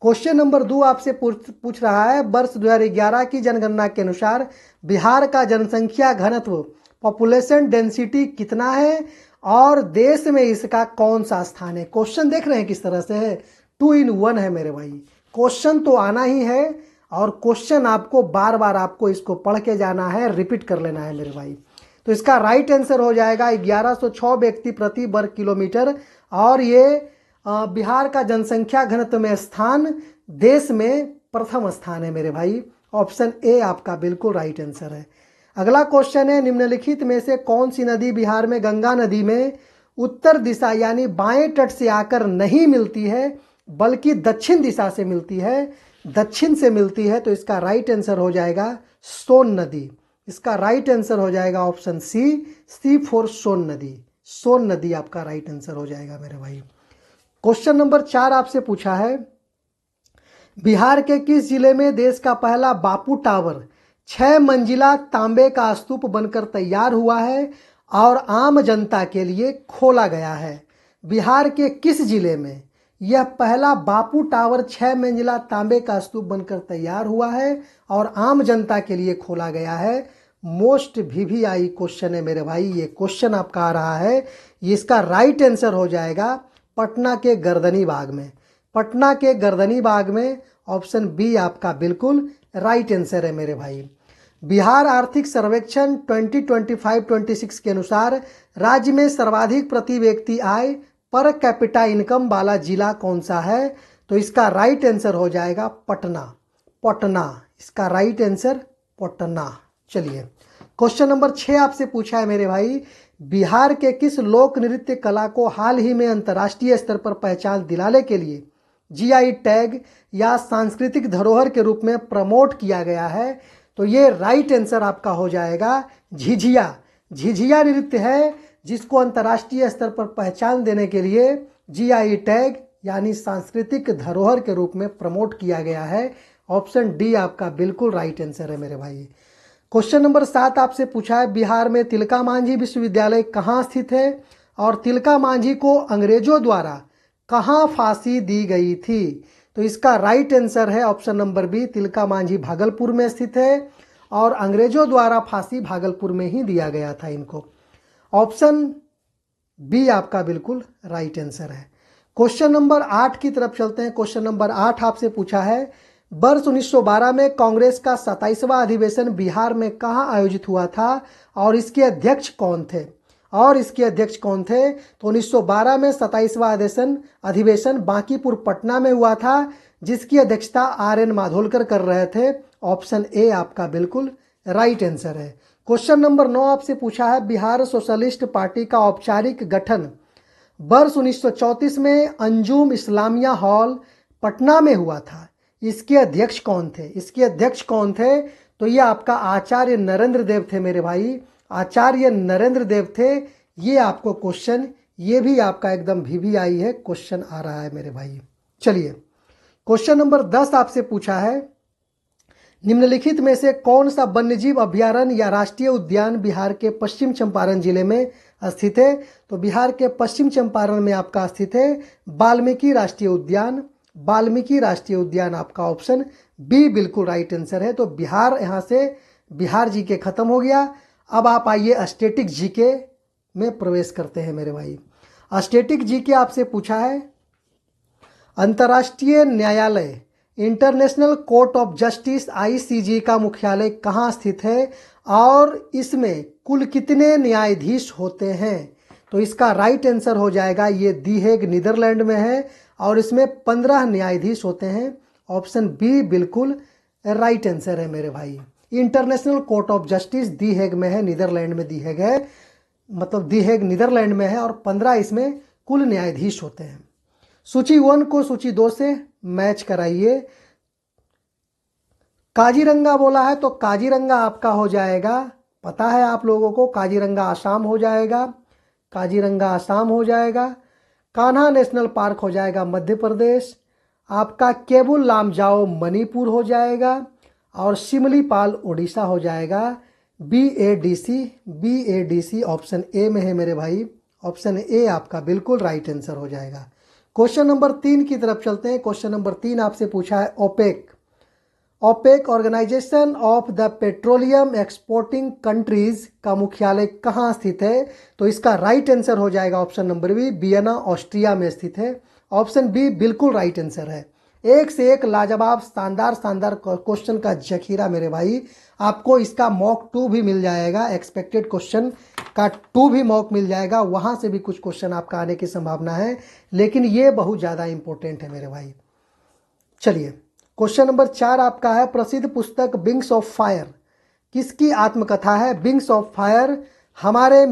क्वेश्चन नंबर 2 आपसे पूछ रहा है, वर्ष 2011 की जनगणना के अनुसार बिहार का जनसंख्या घनत्व पॉपुलेशन डेंसिटी कितना है और देश में इसका कौन सा स्थान है? क्वेश्चन देख रहे हैं किस तरह से है, 2 in 1 है मेरे भाई। क्वेश्चन तो आना ही है, और क्वेश्चन आपको बार बार आपको इसको पढ़ के जाना है, रिपीट कर लेना है मेरे भाई। तो इसका राइट आंसर हो जाएगा 1106 व्यक्ति प्रति वर्ग किलोमीटर, और ये बिहार का जनसंख्या घनत्व में स्थान देश में प्रथम स्थान है मेरे भाई। ऑप्शन ए आपका बिल्कुल राइट आंसर है। अगला क्वेश्चन है, निम्नलिखित में से कौन सी नदी बिहार में गंगा नदी में उत्तर दिशा यानी बाएं तट से आकर नहीं मिलती है बल्कि दक्षिण दिशा से मिलती है? दक्षिण से मिलती है, तो इसका राइट आंसर हो जाएगा सोन नदी। इसका राइट आंसर हो जाएगा ऑप्शन सी फॉर सोन नदी। सोन नदी आपका राइट आंसर हो जाएगा मेरे भाई। क्वेश्चन नंबर 4 आपसे पूछा है, बिहार के किस जिले में देश का पहला बापू टावर 6 मंजिला तांबे का स्तूप बनकर तैयार हुआ है और आम जनता के लिए खोला गया है? बिहार के किस जिले में यह पहला बापू टावर 6 मंजिला तांबे का स्तूप बनकर तैयार हुआ है और आम जनता के लिए खोला गया है? मोस्ट वीवीआई क्वेश्चन है मेरे भाई। ये क्वेश्चन आपका आ रहा है, इसका राइट आंसर हो जाएगा पटना के गर्दनी बाग में। पटना के गर्दनी बाग में ऑप्शन बी आपका बिल्कुल राइट आंसर है मेरे भाई। बिहार आर्थिक सर्वेक्षण 2025-26 के अनुसार राज्य में सर्वाधिक प्रति व्यक्ति आय पर कैपिटा इनकम वाला जिला कौन सा है? तो इसका राइट आंसर हो जाएगा पटना। इसका राइट आंसर पटना। चलिए क्वेश्चन नंबर 6 आपसे पूछा है मेरे भाई, बिहार के किस लोक नृत्य कला को हाल ही में अंतर्राष्ट्रीय स्तर पर पहचान दिलाने के लिए जीआई टैग या सांस्कृतिक धरोहर के रूप में प्रमोट किया गया है? तो ये राइट आंसर आपका हो जाएगा झिझिया। झिझिया नृत्य है जिसको अंतर्राष्ट्रीय स्तर पर पहचान देने के लिए जीआई टैग यानी सांस्कृतिक धरोहर के रूप में प्रमोट किया गया है। ऑप्शन डी आपका बिल्कुल राइट आंसर है मेरे भाई। क्वेश्चन नंबर 7 आपसे पूछा है, बिहार में तिलका मांझी विश्वविद्यालय कहाँ स्थित है और तिलका मांझी को अंग्रेजों द्वारा कहाँ फांसी दी गई थी? तो इसका राइट आंसर है option number b, Tilka Manjhi Bhagalpur में स्थित है और अंग्रेजों द्वारा फांसी भागलपुर में ही दिया गया था इनको। ऑप्शन बी आपका बिल्कुल राइट आंसर है। क्वेश्चन नंबर 8 की तरफ चलते हैं। क्वेश्चन नंबर 8 आपसे पूछा है, वर्ष 1912 में कांग्रेस का 27वां अधिवेशन बिहार में कहाँ आयोजित हुआ था और इसके अध्यक्ष कौन थे? तो 1912 में 27वां अधिवेशन बांकीपुर पटना में हुआ था जिसकी अध्यक्षता आर.एन. माधोलकर कर रहे थे। ऑप्शन ए आपका बिल्कुल राइट आंसर है। क्वेश्चन नंबर 9 आपसे पूछा है, बिहार सोशलिस्ट पार्टी का औपचारिक गठन वर्ष 1934 में अंजुम इस्लामिया हॉल पटना में हुआ था। इसके अध्यक्ष कौन थे? तो ये आपका आचार्य नरेंद्र देव थे मेरे भाई, आचार्य नरेंद्र देव थे। ये आपको क्वेश्चन, ये भी आपका एकदम VVI है, क्वेश्चन आ रहा है मेरे भाई। चलिए क्वेश्चन नंबर 10 आपसे पूछा है, निम्नलिखित में से कौन सा वन्यजीव अभयारण्य या राष्ट्रीय उद्यान बिहार के पश्चिम चंपारण जिले में स्थित है? तो बिहार के पश्चिम चंपारण में आपका स्थित है वाल्मीकि राष्ट्रीय उद्यान आपका ऑप्शन बी बिल्कुल राइट आंसर है। तो बिहार, यहाँ से बिहार जीके खत्म हो गया। अब आप आइए स्टैटिक जीके में प्रवेश करते हैं मेरे भाई। स्टैटिक जीके आपसे पूछा है, अंतर्राष्ट्रीय न्यायालय international court of justice ICJ का मुख्यालय कहाँ स्थित है और इसमें कुल कितने न्यायाधीश होते हैं? तो इसका राइट आंसर हो जाएगा, ये दी हेग नीदरलैंड में है और इसमें 15 न्यायाधीश होते हैं। ऑप्शन बी बिल्कुल राइट आंसर है मेरे भाई। International court of justice the Hague में है, नीदरलैंड में दी हेग है, मतलब दी हेग नीदरलैंड में है और 15 इसमें कुल न्यायाधीश होते हैं। सूची 1 को सूची 2 से मैच कराइए। काजीरंगा बोला है तो काजीरंगा आपका हो जाएगा, पता है आप लोगों को, काजीरंगा आसाम हो जाएगा। कान्हा नेशनल पार्क हो जाएगा मध्य प्रदेश। आपका केबुल लामजाओ मणिपुर हो जाएगा और शिमलीपाल उड़ीसा हो जाएगा। BADC ऑप्शन ए में है मेरे भाई। ऑप्शन ए आपका बिल्कुल राइट आंसर हो जाएगा। क्वेश्चन नंबर 3 की तरफ चलते हैं। क्वेश्चन नंबर 3 आपसे पूछा है, OPEC organisation of the petroleum exporting countries का मुख्यालय कहाँ स्थित है? तो इसका राइट आंसर हो जाएगा option number b, Vienna Austria में स्थित है। ऑप्शन बी बिल्कुल राइट आंसर है। एक से एक लाजवाब शानदार क्वेश्चन का जखीरा मेरे भाई। आपको इसका मॉक 2 भी मिल जाएगा, एक्सपेक्टेड क्वेश्चन का 2 भी मॉक मिल जाएगा, वहां से भी कुछ क्वेश्चन आपका आने की संभावना है, लेकिन ये बहुत ज़्यादा इंपॉर्टेंट है मेरे भाई। चलिए क्वेश्चन नंबर 4 आपका है, प्रसिद्ध पुस्तक विंग्स ऑफ फायर किसकी आत्मकथा है? विंग्स ऑफ फायर हमारे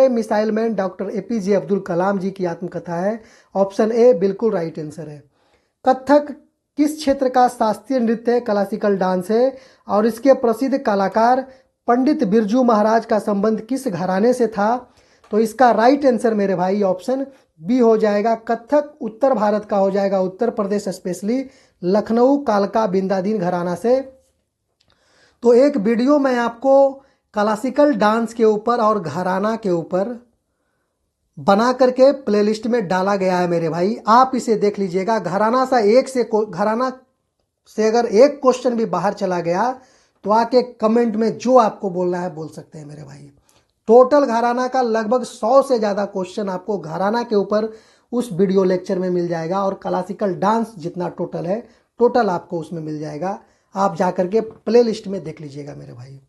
missile man doctor APJ Abdul Kalam ji की आत्मकथा है। ऑप्शन ए बिल्कुल राइट आंसर है। कथक किस क्षेत्र का शास्त्रीय नृत्य है? क्लासिकल डांस है और इसके प्रसिद्ध कलाकार पंडित बिरजू महाराज का संबंध किस घराने से था? तो इसका राइट आंसर मेरे भाई ऑप्शन बी हो जाएगा। कथक उत्तर भारत का हो जाएगा, उत्तर प्रदेश स्पेशली लखनऊ कालका बिंदादीन घराना से। तो एक वीडियो मैं आपको क्लासिकल डांस के ऊपर और घराना के ऊपर बना करके प्लेलिस्ट में डाला गया है मेरे भाई, आप इसे देख लीजिएगा। घराना से अगर एक क्वेश्चन भी बाहर चला गया तो आके कमेंट में जो आपको बोलना है बोल सकते हैं मेरे भाई। टोटल घराना का लगभग 100 से ज़्यादा क्वेश्चन आपको घराना के ऊपर उस वीडियो लेक्चर में मिल जाएगा और क्लासिकल डांस जितना टोटल है, टोटल आपको उसमें मिल जाएगा। आप जाकर के प्ले लिस्ट में देख लीजिएगा मेरे भाई।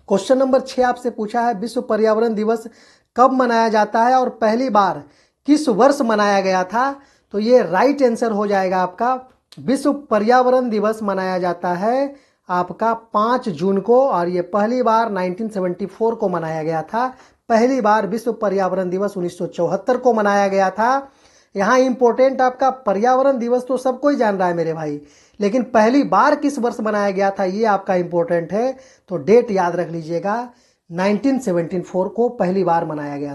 क्वेश्चन नंबर 6 आपसे पूछा है, विश्व पर्यावरण दिवस कब मनाया जाता है और पहली बार किस वर्ष मनाया गया था? तो ये राइट आंसर हो जाएगा आपका। विश्व पर्यावरण दिवस मनाया जाता है आपका 5 जून को, और ये पहली बार 1974 को मनाया गया था। पहली बार विश्व पर्यावरण दिवस 1974 को मनाया गया था। यहाँ इंपॉर्टेंट आपका पर्यावरण दिवस तो सबको ही जान रहा है मेरे भाई, लेकिन पहली बार किस वर्ष मनाया गया था ये आपका इंपॉर्टेंट है, तो डेट याद रख लीजिएगा, 1974 को पहली बार मनाया गया।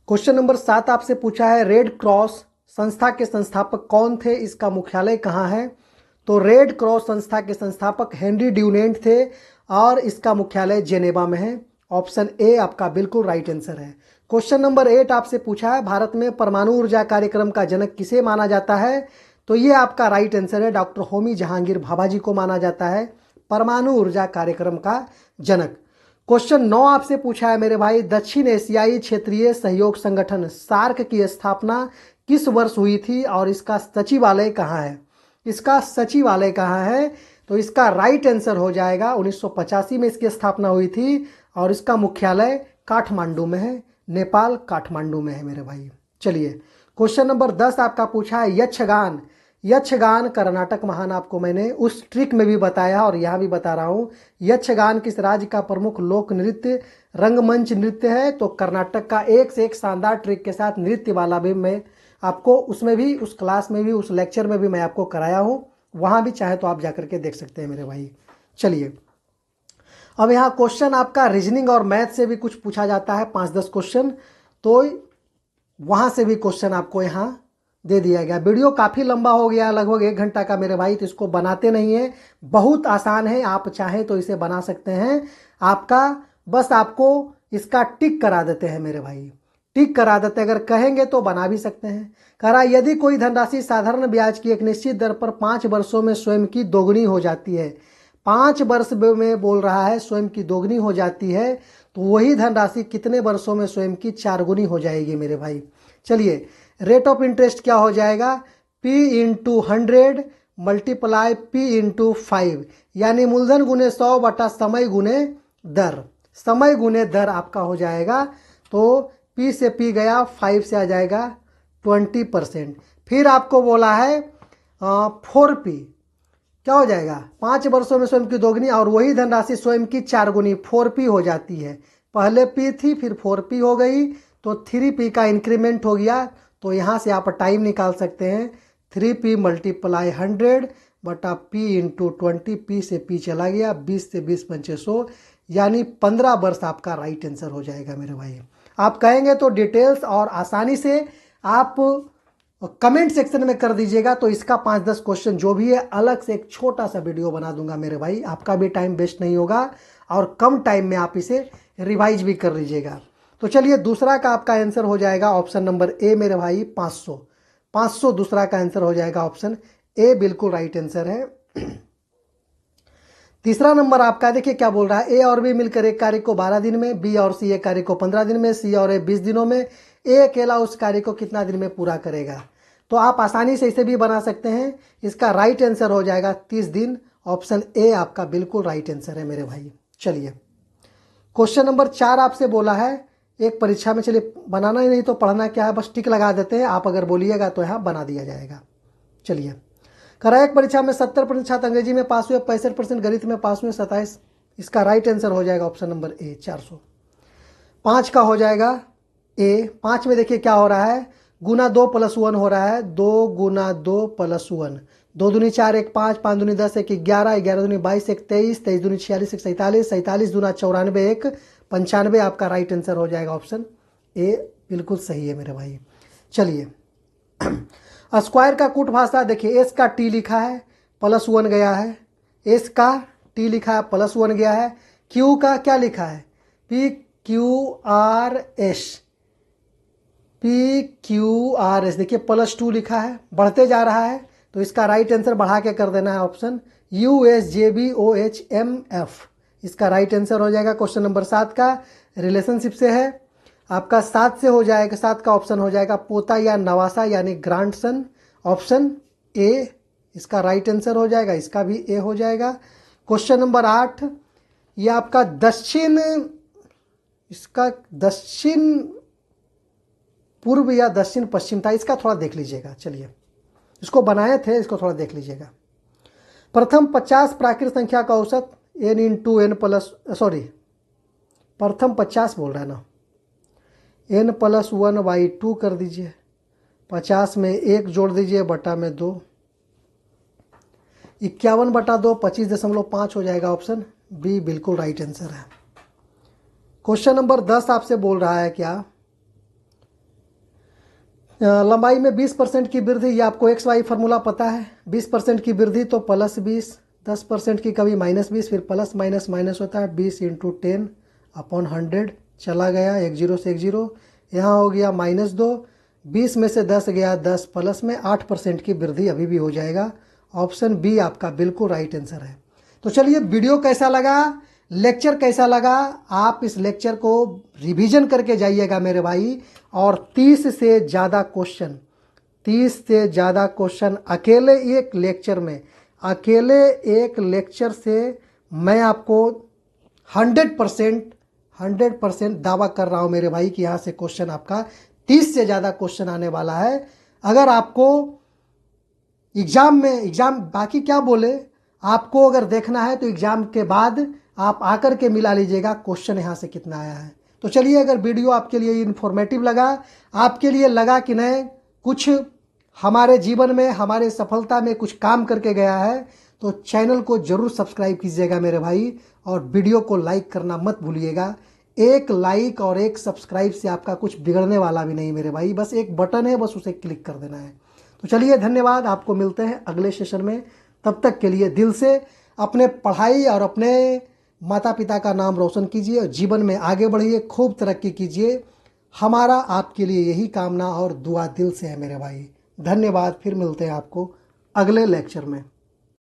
क्वेश्चन नंबर 7 आपसे पूछा है, रेड क्रॉस संस्था के संस्थापक कौन थे, इसका मुख्यालय कहाँ है? तो रेड क्रॉस संस्था के संस्थापक हेनरी ड्यूनेंट थे और इसका मुख्यालय जेनेवा में है। ऑप्शन ए आपका बिल्कुल राइट आंसर है। क्वेश्चन नंबर 8 आपसे पूछा है, भारत में परमाणु ऊर्जा कार्यक्रम का जनक किसे माना जाता है? तो ये आपका राइट आंसर है, डॉक्टर होमी जहांगीर भाभा जी को माना जाता है परमाणु ऊर्जा कार्यक्रम का जनक। क्वेश्चन 9 आपसे पूछा है मेरे भाई, दक्षिण एशियाई क्षेत्रीय सहयोग संगठन सार्क की स्थापना किस वर्ष हुई थी और इसका सचिवालय कहाँ है? इसका सचिवालय कहाँ है? तो इसका राइट आंसर हो जाएगा 1985 में इसकी स्थापना हुई थी और इसका मुख्यालय काठमांडू में है, नेपाल काठमांडू में है मेरे भाई। चलिए क्वेश्चन नंबर 10 आपका पूछा है, यक्षगान। यक्षगान कर्नाटक महान आपको मैंने उस ट्रिक में भी बताया और यहाँ भी बता रहा हूँ। यक्षगान किस राज्य का प्रमुख लोक नृत्य रंगमंच नृत्य है? तो कर्नाटक का एक से एक शानदार ट्रिक के साथ नृत्य वाला भी मैं आपको उसमें भी, उस क्लास में भी, उस लेक्चर में भी मैं आपको कराया हूँ, वहाँ भी चाहे तो आप जाकर के देख सकते हैं मेरे भाई। चलिए अब यहाँ क्वेश्चन आपका रीजनिंग और मैथ से भी कुछ पूछा जाता है, 5-10 क्वेश्चन, तो वहाँ से भी क्वेश्चन आपको यहाँ दे दिया गया। वीडियो काफ़ी लंबा हो गया, लगभग 1 घंटा का मेरे भाई, तो इसको बनाते नहीं है, बहुत आसान है, आप चाहें तो इसे बना सकते हैं। आपका बस आपको इसका टिक करा देते हैं मेरे भाई, टिक करा देते हैं, अगर कहेंगे तो बना भी सकते हैं। कह रहा यदि कोई धनराशि साधारण ब्याज की एक निश्चित दर पर 5 वर्षों में स्वयं की दोगुनी हो जाती है, 5 वर्ष में बोल रहा है स्वयं की दोगुनी हो जाती है, तो वही धनराशि कितने वर्षों में स्वयं की 4 गुनी हो जाएगी मेरे भाई? चलिए रेट ऑफ इंटरेस्ट क्या हो जाएगा? P into 100 multiply P into 5, यानी मूलधन गुने 100 बटा समय गुने दर, समय गुने दर आपका हो जाएगा। तो P से P गया, 5 से आ जाएगा 20%। फिर आपको बोला है 4P, क्या हो जाएगा? 5 वर्षों में स्वयं की दोगुनी और वही धनराशि स्वयं की 4 गुनी, 4P हो जाती है। पहले P थी फिर 4P हो गई, तो 3P का इंक्रीमेंट हो गया। तो यहाँ से आप टाइम निकाल सकते हैं, 3P मल्टीप्लाई 100 बटा P इंटू 20, P से P चला गया, 20 से 20 पंचे 100, यानी 15 वर्ष आपका राइट आंसर हो जाएगा मेरे भाई। आप कहेंगे तो डिटेल्स और आसानी से आप कमेंट सेक्शन में कर दीजिएगा, तो इसका 5-10 क्वेश्चन जो भी है अलग से एक छोटा सा वीडियो बना दूंगा मेरे भाई, आपका भी टाइम वेस्ट नहीं होगा और कम टाइम में आप इसे रिवाइज भी कर लीजिएगा। तो चलिए दूसरा का आपका आंसर हो जाएगा ऑप्शन नंबर ए मेरे भाई, 500 दूसरा का आंसर हो जाएगा ऑप्शन ए, बिल्कुल राइट आंसर है। तीसरा नंबर आपका देखिए क्या बोल रहा है, ए और बी मिलकर एक कार्य को 12 दिन में, बी और सी एक कार्य को 15 दिन में, सी और ए 20 दिनों में, ए अकेला उस कार्य को कितना दिन में पूरा करेगा? तो आप आसानी से इसे भी बना सकते हैं, इसका राइट आंसर हो जाएगा 30 दिन, ऑप्शन ए आपका बिल्कुल राइट आंसर है मेरे भाई। चलिए क्वेश्चन नंबर 4 आपसे बोला है, एक परीक्षा में, चलिए बनाना ही नहीं तो पढ़ना क्या है, बस टिक लगा देते हैं, आप अगर बोलिएगा तो यहाँ बना दिया जाएगा। चलिए करा एक परीक्षा में 70% छात्र अंग्रेजी में पास हुए, 65% गणित में पास हुए, 27, इसका राइट आंसर हो जाएगा ऑप्शन नंबर ए 400। 5 का हो जाएगा ए। 5 में देखिए क्या हो रहा है, गुना 2 + 1 हो रहा है, 2 गुना 2 + 1, 2 दूनी 4, 1 5, 5 दूनी 10, 1 11, 11 दूनी 22, 1 23, 23 दूनी 46, 1 47, 47 दूना 94, 1 95, आपका राइट आंसर हो जाएगा ऑप्शन ए, बिल्कुल सही है मेरे भाई। चलिए स्क्वायर का कूट भाषा देखिए, एस का टी लिखा है +1 गया है, एस का टी लिखा है +1 गया है, क्यू का क्या लिखा है PQRS, PQRS देखिए +2 लिखा है, बढ़ते जा रहा है, तो इसका राइट आंसर बढ़ा के कर देना है ऑप्शन USJBOHMF, इसका राइट आंसर हो जाएगा। क्वेश्चन नंबर 7 का रिलेशनशिप से है, आपका 7 से हो जाएगा, 7 का ऑप्शन हो जाएगा पोता या नवासा यानी ग्रांडसन, ऑप्शन ए इसका राइट आंसर हो जाएगा, इसका भी ए हो जाएगा। क्वेश्चन नंबर 8, ये आपका दक्षिण, इसका दक्षिण पूर्व या दक्षिण पश्चिम था, इसका थोड़ा देख लीजिएगा। चलिए इसको बनाए थे, इसको थोड़ा देख लीजिएगा। प्रथम 50 प्राकृत संख्या का औसत n into n plus, sorry प्रथम 50 बोल रहा है ना, n+1/2 कर दीजिए, 50 में 1 जोड़ दीजिए, बटा में 2, 51/2 25.5 हो जाएगा। ऑप्शन बी बिल्कुल राइट आंसर है। क्वेश्चन नंबर 10 आपसे बोल रहा है क्या, लंबाई में 20% की वृद्धि, ये आपको एक्स वाई फार्मूला पता है, 20% की वृद्धि तो +20, 10% की कमी -20, फिर प्लस माइनस माइनस होता है, 20 × 10/100 चला गया, 1 0 से 1 0, यहाँ हो गया -2, 20 में से 10 गया, 10 प्लस में 8% की वृद्धि अभी भी हो जाएगा। ऑप्शन बी आपका बिल्कुल राइट आंसर है। तो चलिए, वीडियो कैसा लगा, लेक्चर कैसा लगा, आप इस लेक्चर को रिवीजन करके जाइएगा मेरे भाई, और 30 से ज़्यादा क्वेश्चन अकेले एक लेक्चर में, अकेले एक लेक्चर से मैं आपको 100% दावा कर रहा हूँ मेरे भाई कि यहाँ से क्वेश्चन आपका 30 से ज़्यादा क्वेश्चन आने वाला है। अगर आपको एग्ज़ाम बाकी क्या बोले, आपको अगर देखना है तो एग्ज़ाम के बाद आप आकर के मिला लीजिएगा क्वेश्चन यहाँ से कितना आया है। तो चलिए, अगर वीडियो आपके लिए इन्फॉर्मेटिव लगा, आपके लिए लगा कि नहीं कुछ हमारे जीवन में, हमारे सफलता में कुछ काम करके गया है, तो चैनल को ज़रूर सब्सक्राइब कीजिएगा मेरे भाई, और वीडियो को लाइक करना मत भूलिएगा। एक लाइक और एक सब्सक्राइब से आपका कुछ बिगड़ने वाला भी नहीं मेरे भाई, बस एक बटन है, बस उसे क्लिक कर देना है। तो चलिए, धन्यवाद, आपको मिलते हैं अगले सेशन में। तब तक के लिए दिल से अपने पढ़ाई और अपने माता पिता का नाम रोशन कीजिए और जीवन में आगे बढ़िए, खूब तरक्की कीजिए। हमारा आपके लिए यही कामना और दुआ दिल से है मेरे भाई। धन्यवाद, फिर मिलते हैं आपको अगले लेक्चर में।